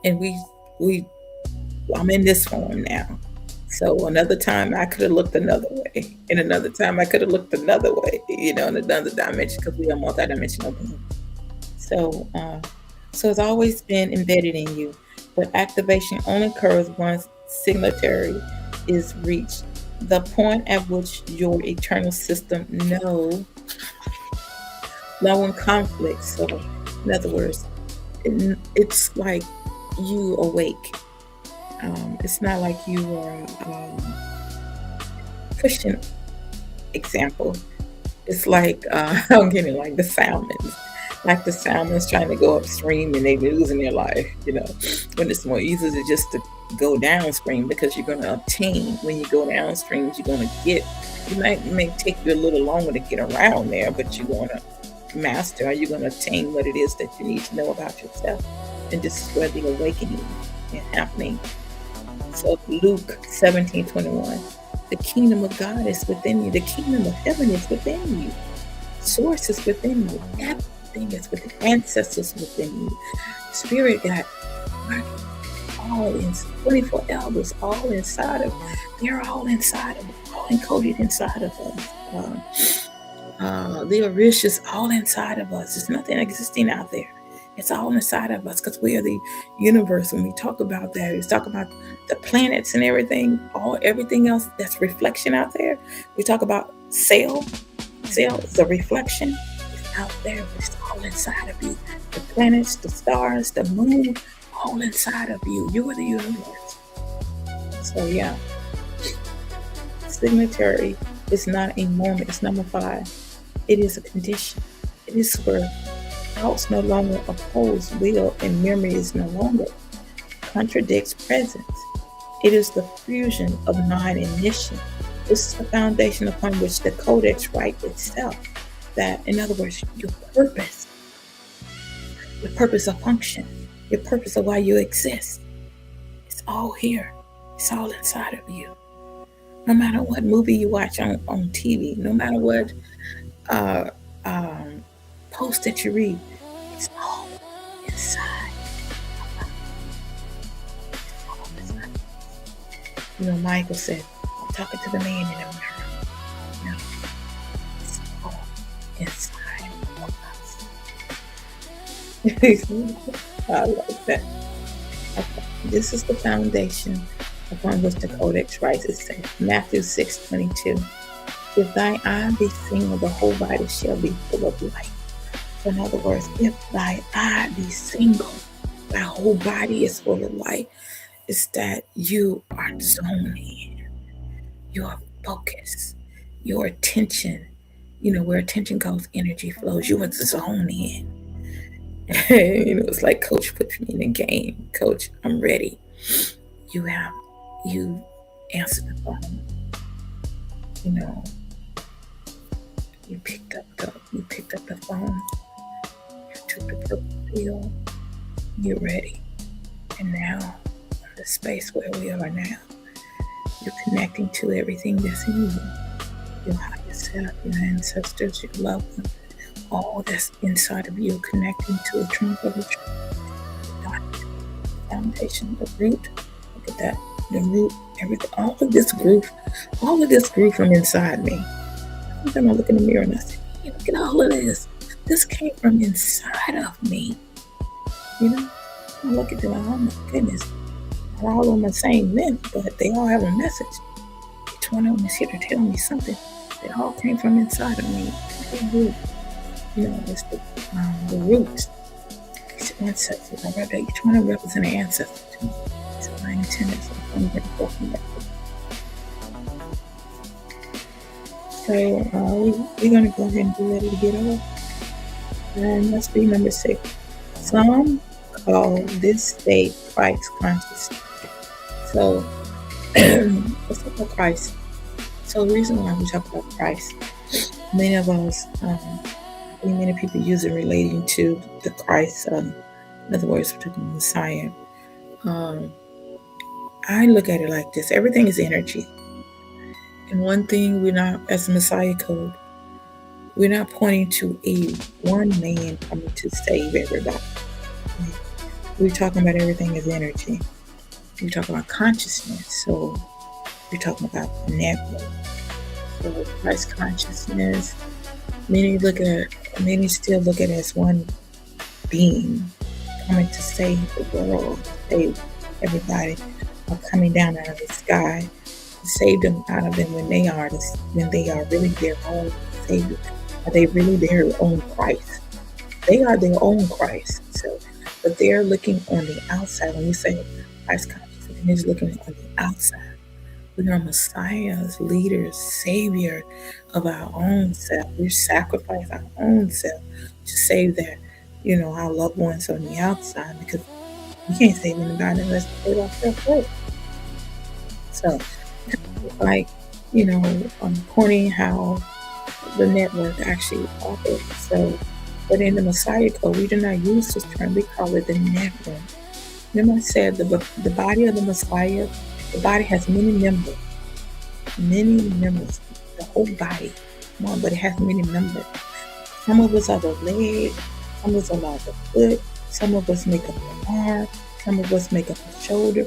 And I'm in this form now. So another time I could have looked another way, and another time I could have looked another way, in another dimension, because we are multidimensional beings. So it's always been embedded in you, but activation only occurs once signatory is reached, the point at which your eternal system no one conflict. So, in other words, it's like you awake. It's not like you are pushing. Example, it's like I'm getting like the salmons. Like the salmons trying to go upstream and they're losing their life, when it's more easy just to go downstream, because you're going to obtain. When you go downstream, you're going to get, may take you a little longer to get around there, but you're going to master, or you're going to attain what it is that you need to know about yourself. And this is where the awakening is happening. So Luke 17:21, the kingdom of God is within you. The kingdom of heaven is within you. Source is within you. Everything is within. Ancestors within you. Spirit got all in 24 elders, all inside of. They're all inside of us, all encoded inside of us. The Arish is all inside of us. There's nothing existing out there. It's all inside of us, because we are the universe. When we talk about that, we talk about the planets and everything, everything else that's reflection out there. We talk about cell is a reflection. It's out there. It's all inside of you. The planets, the stars, the moon, all inside of you. You are the universe. So yeah, signatory is not a moment. It's number 5. It is a condition. It is where thoughts no longer oppose will, and memory is no longer contradicts presence. It is the fusion of mind and mission. This is the foundation upon which the codex writes itself. That, in other words, your purpose of function, your purpose of why you exist, it's all here. It's all inside of you. No matter what movie you watch on TV, no matter what post that you read, it's all inside. It's all inside. Michael said, I'm talking to the man in the mirror. It's all inside of us. I like that. Okay. This is the foundation upon which the codex writes. It says, Matthew 6:22. If thy eye be single, the whole body shall be full of light. So in other words, if thy eye be single, thy whole body is full of light. It's that you are zoned in. Your focus, your attention, where attention goes, energy flows. You are zoned in. It's like Coach puts me in a game. Coach, I'm ready. You answered the phone. You picked up the phone. You took the purple pill. You're ready. And now, in the space where we are now, you're connecting to everything that's in you. Your higher self, your ancestors, your loved ones, all that's inside of you, connecting to a trunk of a tree. The foundation, the root. Look at that. The root, everything, all of this grew from inside me. Sometimes I look in the mirror and I say, hey, look at all of this. This came from inside of me. I look at them, oh my goodness, they're all on the same length, but they all have a message. Each one of them is here to tell me something. They all came from inside of me. It's the roots. These ancestors. I read that each one of them represents an ancestor to me. So my intent is I'm going to go from that. So we're going to go ahead and be ready to get off. And let's be number 6. Some call this state Christ consciousness. So let's talk about Christ. So the reason why we talk about Christ, many of us, many people use it relating to the Christ, in other words, to the Messiah. I look at it like this: everything is energy. And one thing we're not, as a Messiah code, we're not pointing to one man coming to save everybody. We're talking about everything as energy. We're talking about consciousness. So we're talking about the network. So Christ consciousness. Many still look at it as one being coming to save the world, save everybody, or coming down out of the sky, to save them out of them when they are really their own Savior. Are they really their own Christ? They are their own Christ. So, but they're looking on the outside. When you say Christ consciousness, he's looking on the outside. We are Messiahs, leaders, Savior of our own self. We sacrifice our own self to save our loved ones on the outside, because we can't save anybody unless we save ourselves first. So, like, pointing how the network actually operates. So, but in the Messiah code, we do not use this term. We call it the network. Remember I said the body of the Messiah, the body has many members. The whole body, but it has many members. Some of us are the leg, some of us are the foot, some of us make up the arm, some of us make up the shoulder,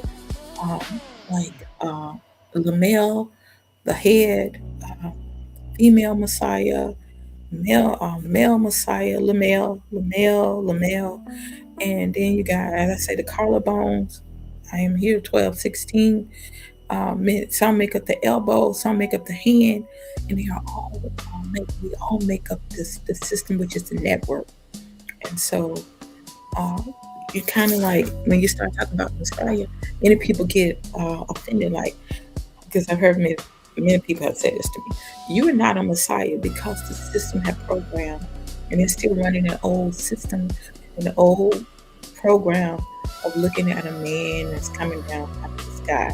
the lamel, the head, female Messiah, male Messiah, lamel, and then you got, as I say, the collarbones. I am here 12, 16. Some make up the elbow, some make up the hand, and we all make up the system, which is the network. And so you kind of like, when you start talking about Messiah, many people get offended, like, because I've heard many people have said this to me: you are not a Messiah because the system had programmed, and it's still running an old system, an old program of looking at a man that's coming down out of the sky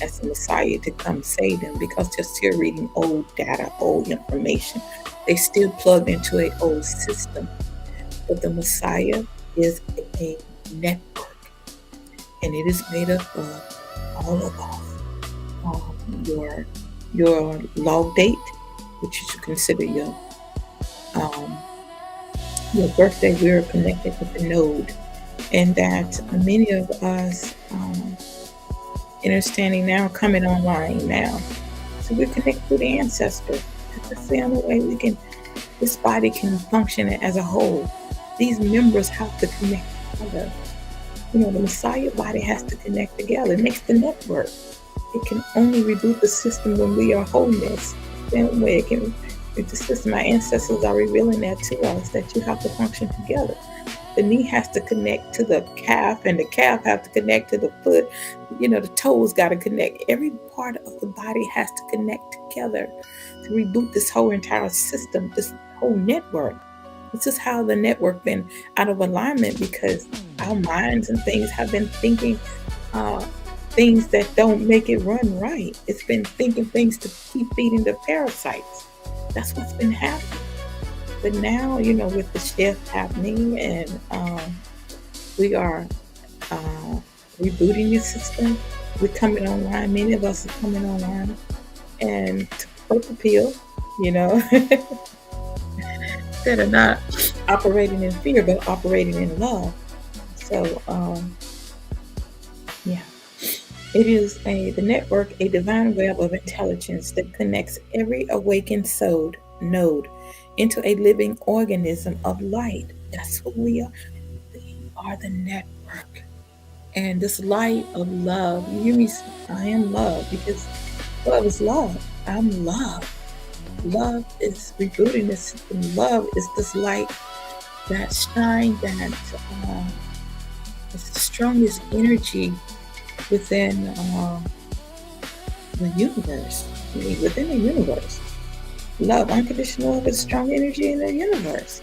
as the Messiah to come save them, because they're still reading old data, old information. They still plugged into an old system. But the Messiah is a network, and it is made up of all of us. Your log date, which you should consider your birthday. We're connected with the node, and that many of us understanding now, coming online now. So we're connected to the ancestors. That's the only way this body can function as a whole. These members have to connect together. The Messiah body has to connect together. It makes the network. It can only reboot the system when we are wholeness. That way the system, our ancestors are revealing that to us, that you have to function together. The knee has to connect to the calf, and the calf has to connect to the foot. The toes got to connect. Every part of the body has to connect together to reboot this whole entire system, this whole network. This is how the network been out of alignment, because our minds and things have been thinking things that don't make it run right. It's been thinking things to keep feeding the parasites. That's what's been happening. But now, with the shift happening, and we are rebooting the system, we're coming online. Many of us are coming online, and to purple pill, that are not operating in fear, but operating in love. So, it is the network, a divine web of intelligence that connects every awakened soul node into a living organism of light. That's what we are. We are the network. And this light of love, you hear me? I am love because love is love. I'm love. Love is rebooting the system. Love is this light that shine that uh, is the strongest energy within the universe. I mean, within the universe. Love, unconditional love is strong energy in the universe.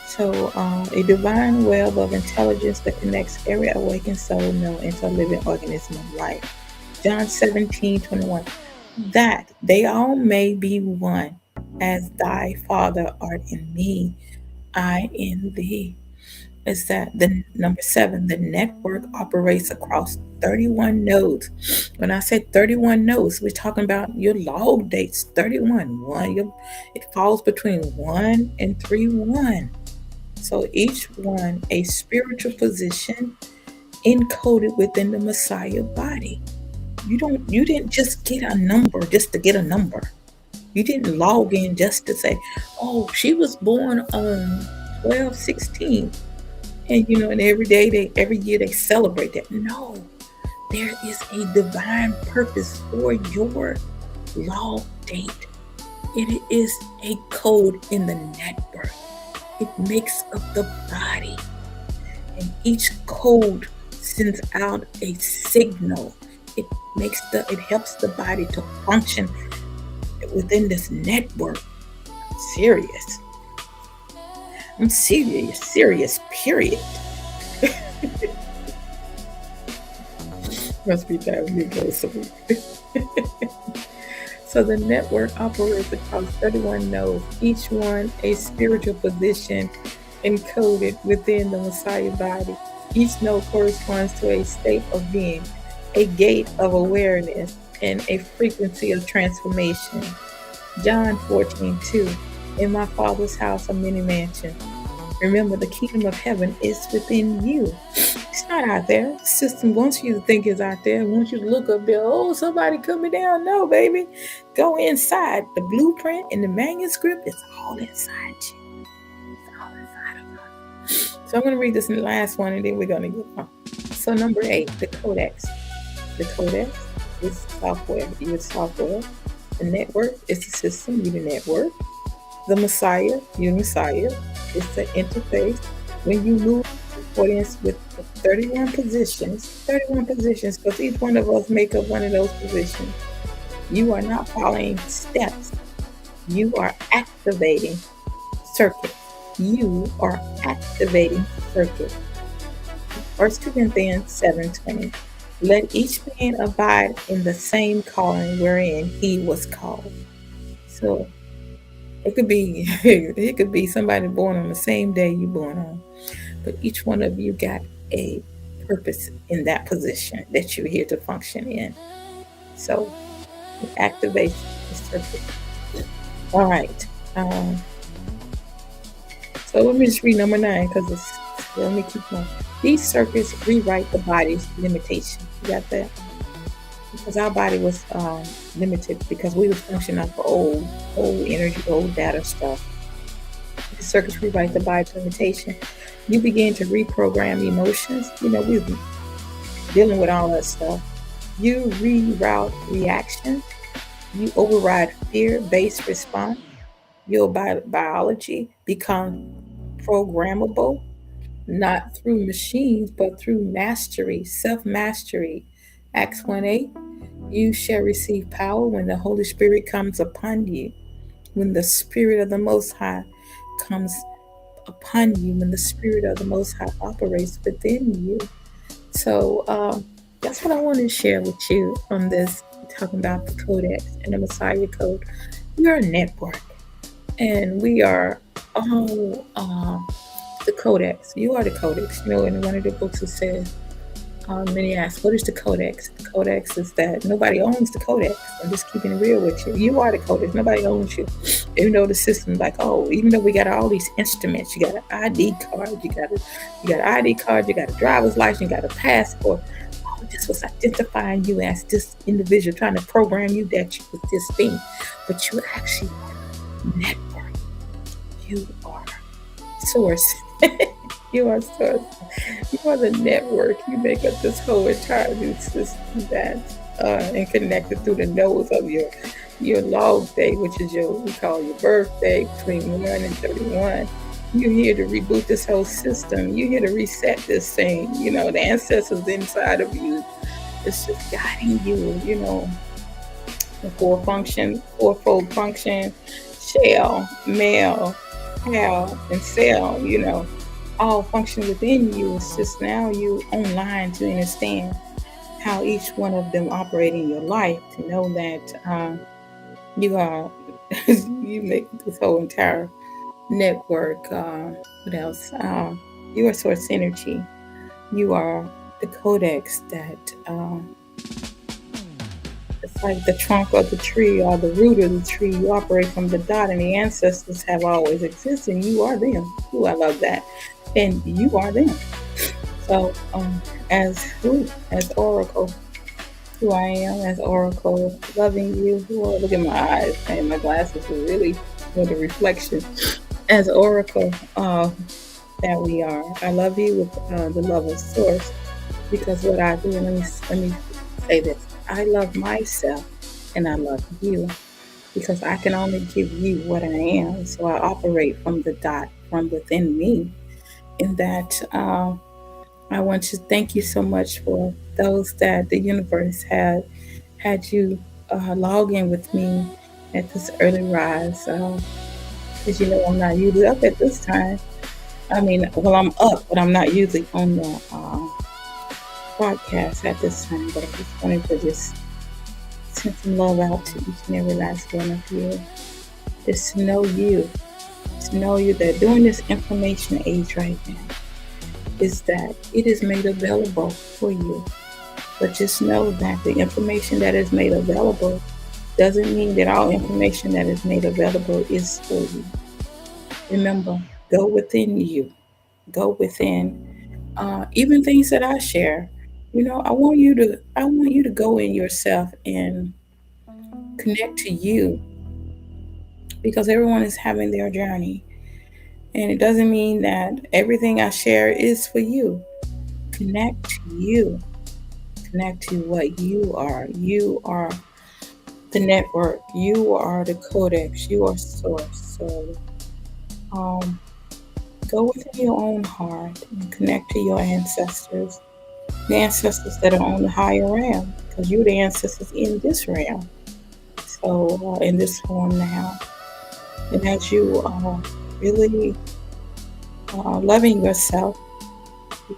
So, a divine web of intelligence that connects every awakened soul known into a living organism of life. John 17:21. That they all may be one, as thy Father art in me, I in thee. Is that the number seven? The network operates across 31 nodes. When I say 31 nodes, we're talking about your log dates 31. It falls between 1 and 3 1. So each one a spiritual position encoded within the Messiah body. You didn't just get a number just to get a number. You didn't log in just to say, oh, she was born on 12/16. And every year they celebrate that. No, there is a divine purpose for your log date. It is a code in the network. It makes up the body. And each code sends out a signal. It helps the body to function within this network. Serious. I'm serious, period. Must be time to go somewhere. So the network operates across 31 nodes, each one a spiritual position encoded within the Messiah body. Each node corresponds to a state of being, a gate of awareness, and a frequency of transformation. John 14:2. In my Father's house are many mansions. Remember, the kingdom of heaven is within you. It's not out there. The system wants you to think it's out there. It wants you to look up there. Oh, somebody coming down. No, baby. Go inside. The blueprint and the manuscript is all inside you. It's all inside of us. So I'm going to read this in the last one and then we're going to get on. So number 8, the codex. The codex is software. You're software. The network is the system. You're the network. The Messiah, you're the Messiah. It's the interface. When you move in accordance with the 31 positions, because each one of us make up one of those positions. You are not following steps. You are activating circuits. You are activating circuits. 1 Corinthians 7:20. Let each man abide in the same calling wherein he was called. So it could be somebody born on the same day you're born on. But each one of you got a purpose in that position that you're here to function in. So it activates the circuit. All right. So let me just read number 9 because let me keep going. These circuits rewrite the body's limitation. You got that? Because our body was limited because we was functioning off of old energy, old data stuff. The circuits rewrite the body's limitation. You begin to reprogram emotions. We're dealing with all that stuff. You reroute reactions. You override fear-based response. Your biology becomes programmable, not through machines, but through mastery, self-mastery. Acts 1:8. You shall receive power when the Holy Spirit comes upon you. When the Spirit of the Most High comes upon you, when the Spirit of the Most High operates within you. So that's what I wanted to share with you on this, talking about the Codex and the Messiah Code. We are a network, and we are all the Codex. You are the Codex. In one of the books it says, many ask, what is the codex? The codex is that nobody owns the codex. I'm just keeping it real with you. You are the codex. Nobody owns you. Even though the system's like, even though we got all these instruments, you got an ID card, you got an ID card, you got a driver's license, you got a passport. All this was identifying you as this individual, trying to program you that you was this thing. But you actually are network. You are source. You are source. You are the network. You make up this whole entire new system that and connected through the nose of your log day, which is your we call your birthday between 1 and 31. You're here to reboot this whole system. You're here to reset this thing. You know, the ancestors inside of you. It's just guiding you, you know, the fourfold function, shell, male, hal, and cell, you know, all function within you. It's just now you online to understand how each one of them operate in your life, to know that you are, you make this whole entire network. What else? You are source energy. You are the codex that it's like the trunk of the tree or the root of the tree. You operate from the dot, and the ancestors have always existed. And you are them. Ooh, I love that. And you are them. So, as Oracle, who I am as Oracle, loving you. Oh, look at my eyes, and my glasses are really for the reflection. As Oracle, that we are. I love you with the love of Source, because what I do. And let me say this. I love myself, and I love you, because I can only give you what I am. So I operate from the dot from within me. In that, I want to thank you so much for those that the universe had you log in with me at this early rise. Because you know I'm not usually up at this time. I mean, well, I'm up, but I'm not usually on the podcast at this time. But I just wanted to just send some love out to each and every last one of you. Just to know you that during this information age right now, is that it is made available for you. But just know that the information that is made available doesn't mean that all information that is made available is for you. Remember, go within you. Go within. Even things that I share. You know, I want you to go in yourself and connect to you, because everyone is having their journey. And it doesn't mean that everything I share is for you. Connect to you. Connect to what you are. You are the network. You are the codex. You are source. So um, go within your own heart and connect to your ancestors. The ancestors that are on the higher realm. Because you're the ancestors in this realm. So in this form now. And as you are really loving yourself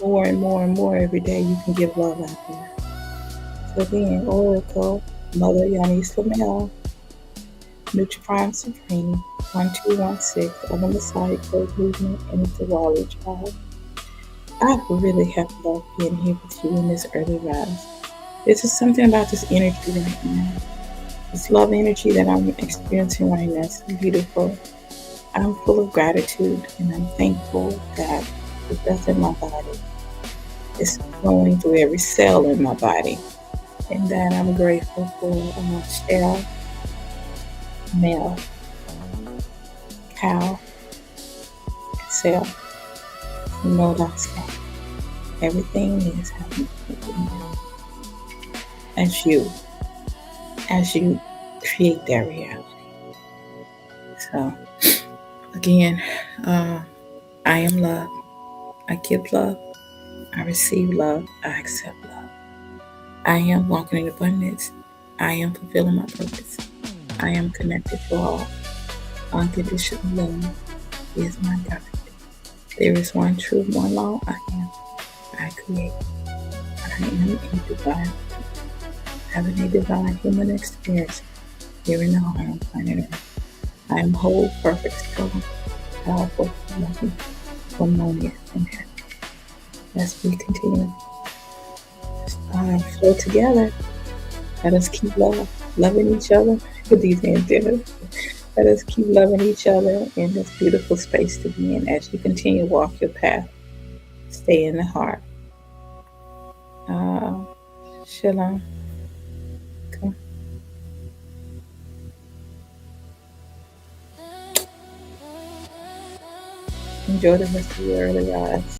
more and more and more every day, you can give love out there. So again, Oracle, Mother Yanis Flamel, Nutriprime Supreme, 1216, of the Messiah Code Movement, and the Wally Tribe. I really have loved being here with you in this early rise. There's just something about this energy right now. This love energy that I'm experiencing right now is beautiful. I'm full of gratitude, and I'm thankful that the breath in my body is flowing through every cell in my body. And that I'm grateful for shell, male, cow, and cell. No loss. Everything is happening as you create that reality. So again, I am love. I give love. I receive love. I accept love. I am walking in abundance. I am fulfilling my purpose. I am connected to all. Unconditional love is my God. There is one true, one law. I am. I create. I am a divine, having a divine human experience here in the home planet Earth. I am whole, perfect, strong, powerful, loving, harmonious, and happy. As we continue flow together, let us keep loving each other with these antennas. Let us keep loving each other in this beautiful space to be in as you continue to walk your path. Stay in the heart. Shalom. Okay. Enjoy the rest of your early rise.